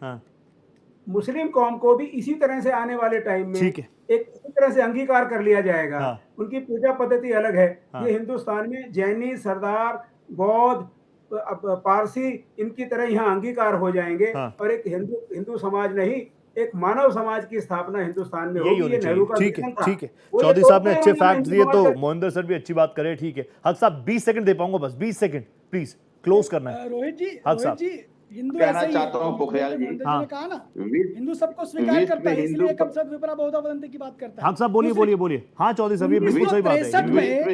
मुस्लिम कौम को भी इसी तरह से आने वाले टाइम में एक इसी तरह से अंगीकार कर लिया जाएगा। उनकी पूजा पद्धति अलग है। ये हिंदुस्तान में जैनी, सरदार, बौद्ध, पारसी, इनकी तरह यहाँ अंगीकार हो जाएंगे और एक हिंदू समाज नहीं, एक मानव समाज की स्थापना हिंदुस्तान में होगी। ये नेहरू का विजन था। ठीक है। चौधरी साहब ने अच्छे फैक्ट दिए, तो मोहिंदर सर भी अच्छी बात करे। ठीक है, हक साहब 20 सेकंड दे पाऊंगा, बस 20 सेकंड प्लीज, क्लोज करना है। रोहित जी हिंदू कहना चाहता हूँ पोखरियाल जी, कहा ना, हिंदू सबको स्वीकार करता है, इसलिए एकम सद विपरा बहुधा वदंती की बात करता है। हक साहब बोलिए। हाँ चौधरी साहब, ये बिल्कुल सही बात है।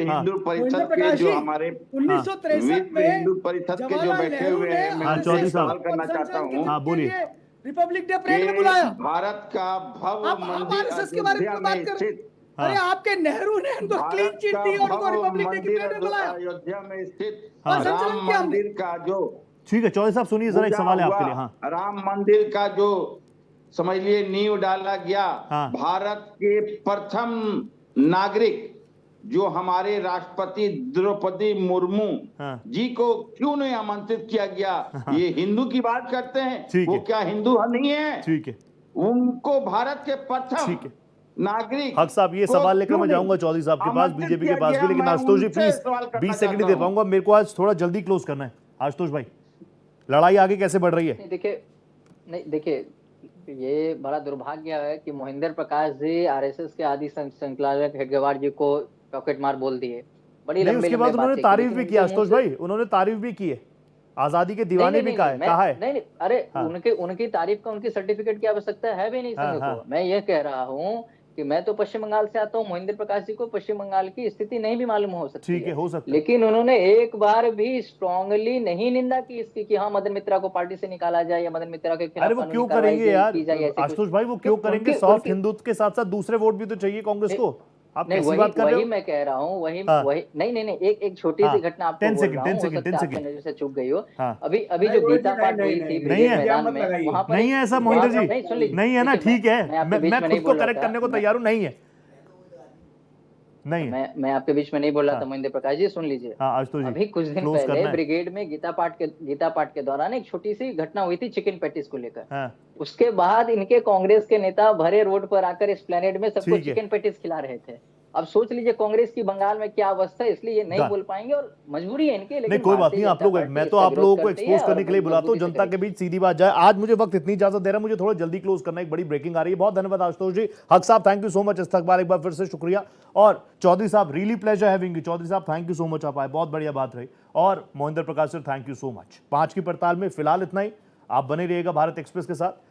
हिंदू परिषद के जो हमारे 1963 में हिंदू परिषद के जो बैठे हुए हैं, मैं चौधरी साहब करना चाहता हूँ। हाँ बोलिए। रिपब्लिक डे परेड में बुलाया, भारत का भव्य मंदिर के बारे में बात कर। अरे आपके नेहरू ने उनको क्लीन चिट दी और उनको रिपब्लिक डे की परेड में बुलाया। अयोध्या में स्थित राम मंदिर का जो ठीक है चौधरी साहब सुनिए जरा, एक सवाल है आपके लिए। हाँ, राम मंदिर का जो समझ लिए नींव डाला गया, हाँ। भारत के प्रथम नागरिक जो हमारे राष्ट्रपति द्रौपदी मुर्मू हाँ। जी को क्यों नहीं आमंत्रित किया गया? ये हिंदू की बात करते हैं, ठीक वो है। क्या हिंदू नहीं है? ठीक है, उनको भारत के प्रथम ठीक है। नागरिक हक साहब ये को सवाल लेकर क्यों मैं नहीं जाऊंगा चौधरी साहब के पास, आमंत्रित बीजेपी के किया पास भी, गया? लेकिन मैं आशुतोष जी उनसे प्लीज सवाल करना 20 सेकंड ही चाहता दे हूं। पाऊंगा, मेरे को आज थोड़ा जल्दी क्लोज करना है। आशुतोष भाई, लड़ाई आगे कैसे बढ़ रही है? देखिए ये बड़ा दुर्भाग्य है कि मोहिंदर प्रकाश जी आरएसएस के आदि संचालक हेडगेवार जी को पॉकेट मार बोल दिए। बड़ी नहीं, लंबी उसके बाद उन्होंने तारीफ भी की आशुतोष भाई, उन्होंने तारीफ भी की है, आजादी के दीवाने भी कहा है। नहीं, अरे उनकी तारीफ का उनकी सर्टिफिकेट की आवश्यकता है भी नहीं संघ को। मैं ये कह रहा हूँ कि मैं तो पश्चिम बंगाल से आता हूँ, मोहिंदर प्रकाश जी को पश्चिम बंगाल की स्थिति नहीं भी मालूम हो सकती ठीक है, हो सकता है, लेकिन उन्होंने एक बार भी स्ट्रांगली नहीं निंदा की इसकी कि हाँ मदन मित्रा को पार्टी से निकाला जाए या मदन मित्रा के खिलाफ। अरे वो क्यों करेंगे यार आशुतोष भाई, वो क्यों करेंगे? सॉफ्ट हिंदुत्व के साथ साथ दूसरे वोट भी तो चाहिए कांग्रेस को। आप कैसी बात कर रहे हो? वही मैं कह रहा हूँ, वही नहीं एक छोटी सी घटना आपको बोल रहा हूँ, हो सकता है आपकी नजर से चूक गई हो। अभी जो गीता पाठ हुई थी ब्रिगेड मैदान में, वहां पर नहीं है ऐसा मोहिंदर जी, नहीं है ना, ठीक है, मैं खुद को करेक्ट करने को तैयार हूँ, नहीं है, नहीं है। मैं आपके बीच में नहीं बोल रहा था मोहिंदर प्रकाश जी, सुन लीजिए। अभी कुछ दिन पहले ब्रिगेड में गीता पाठ के दौरान एक छोटी सी घटना हुई थी चिकन पैटिस को लेकर। उसके बाद इनके कांग्रेस के नेता भरे रोड पर आकर एस्प्लेनेड में सबको चिकन पैटिस खिला रहे थे। अब सोच लीजिए कांग्रेस की बंगाल में क्या अवस्था है, इसलिए ये नहीं बोल पाएंगे और मजबूरी है इनकी। लेकिन नहीं कोई बात नहीं, आप लोग, मैं तो आप लोगों को एक्सपोज करने के लिए बुलाता हूँ, जनता के बीच सीधी बात जाए। आज मुझे वक्त इतनी इजाजत दे रहा है, मुझे थोड़ा जल्दी क्लोज करना है, एक बड़ी ब्रेकिंग आ रही है। बहुत धन्यवाद आशुतोष जी। हक साहब थैंक यू सो मच, इस्तकबाल एक बार फिर से शुक्रिया। और चौधरी साहब really pleasure having you. Chaudhary साहब थैंक यू सो मच, आप आए, बहुत बढ़िया बात रही। और Mohinder Prakash sir thank you so much. 5 की पड़ताल में फिलहाल इतना ही। आप बने रहिएगा भारत एक्सप्रेस के साथ।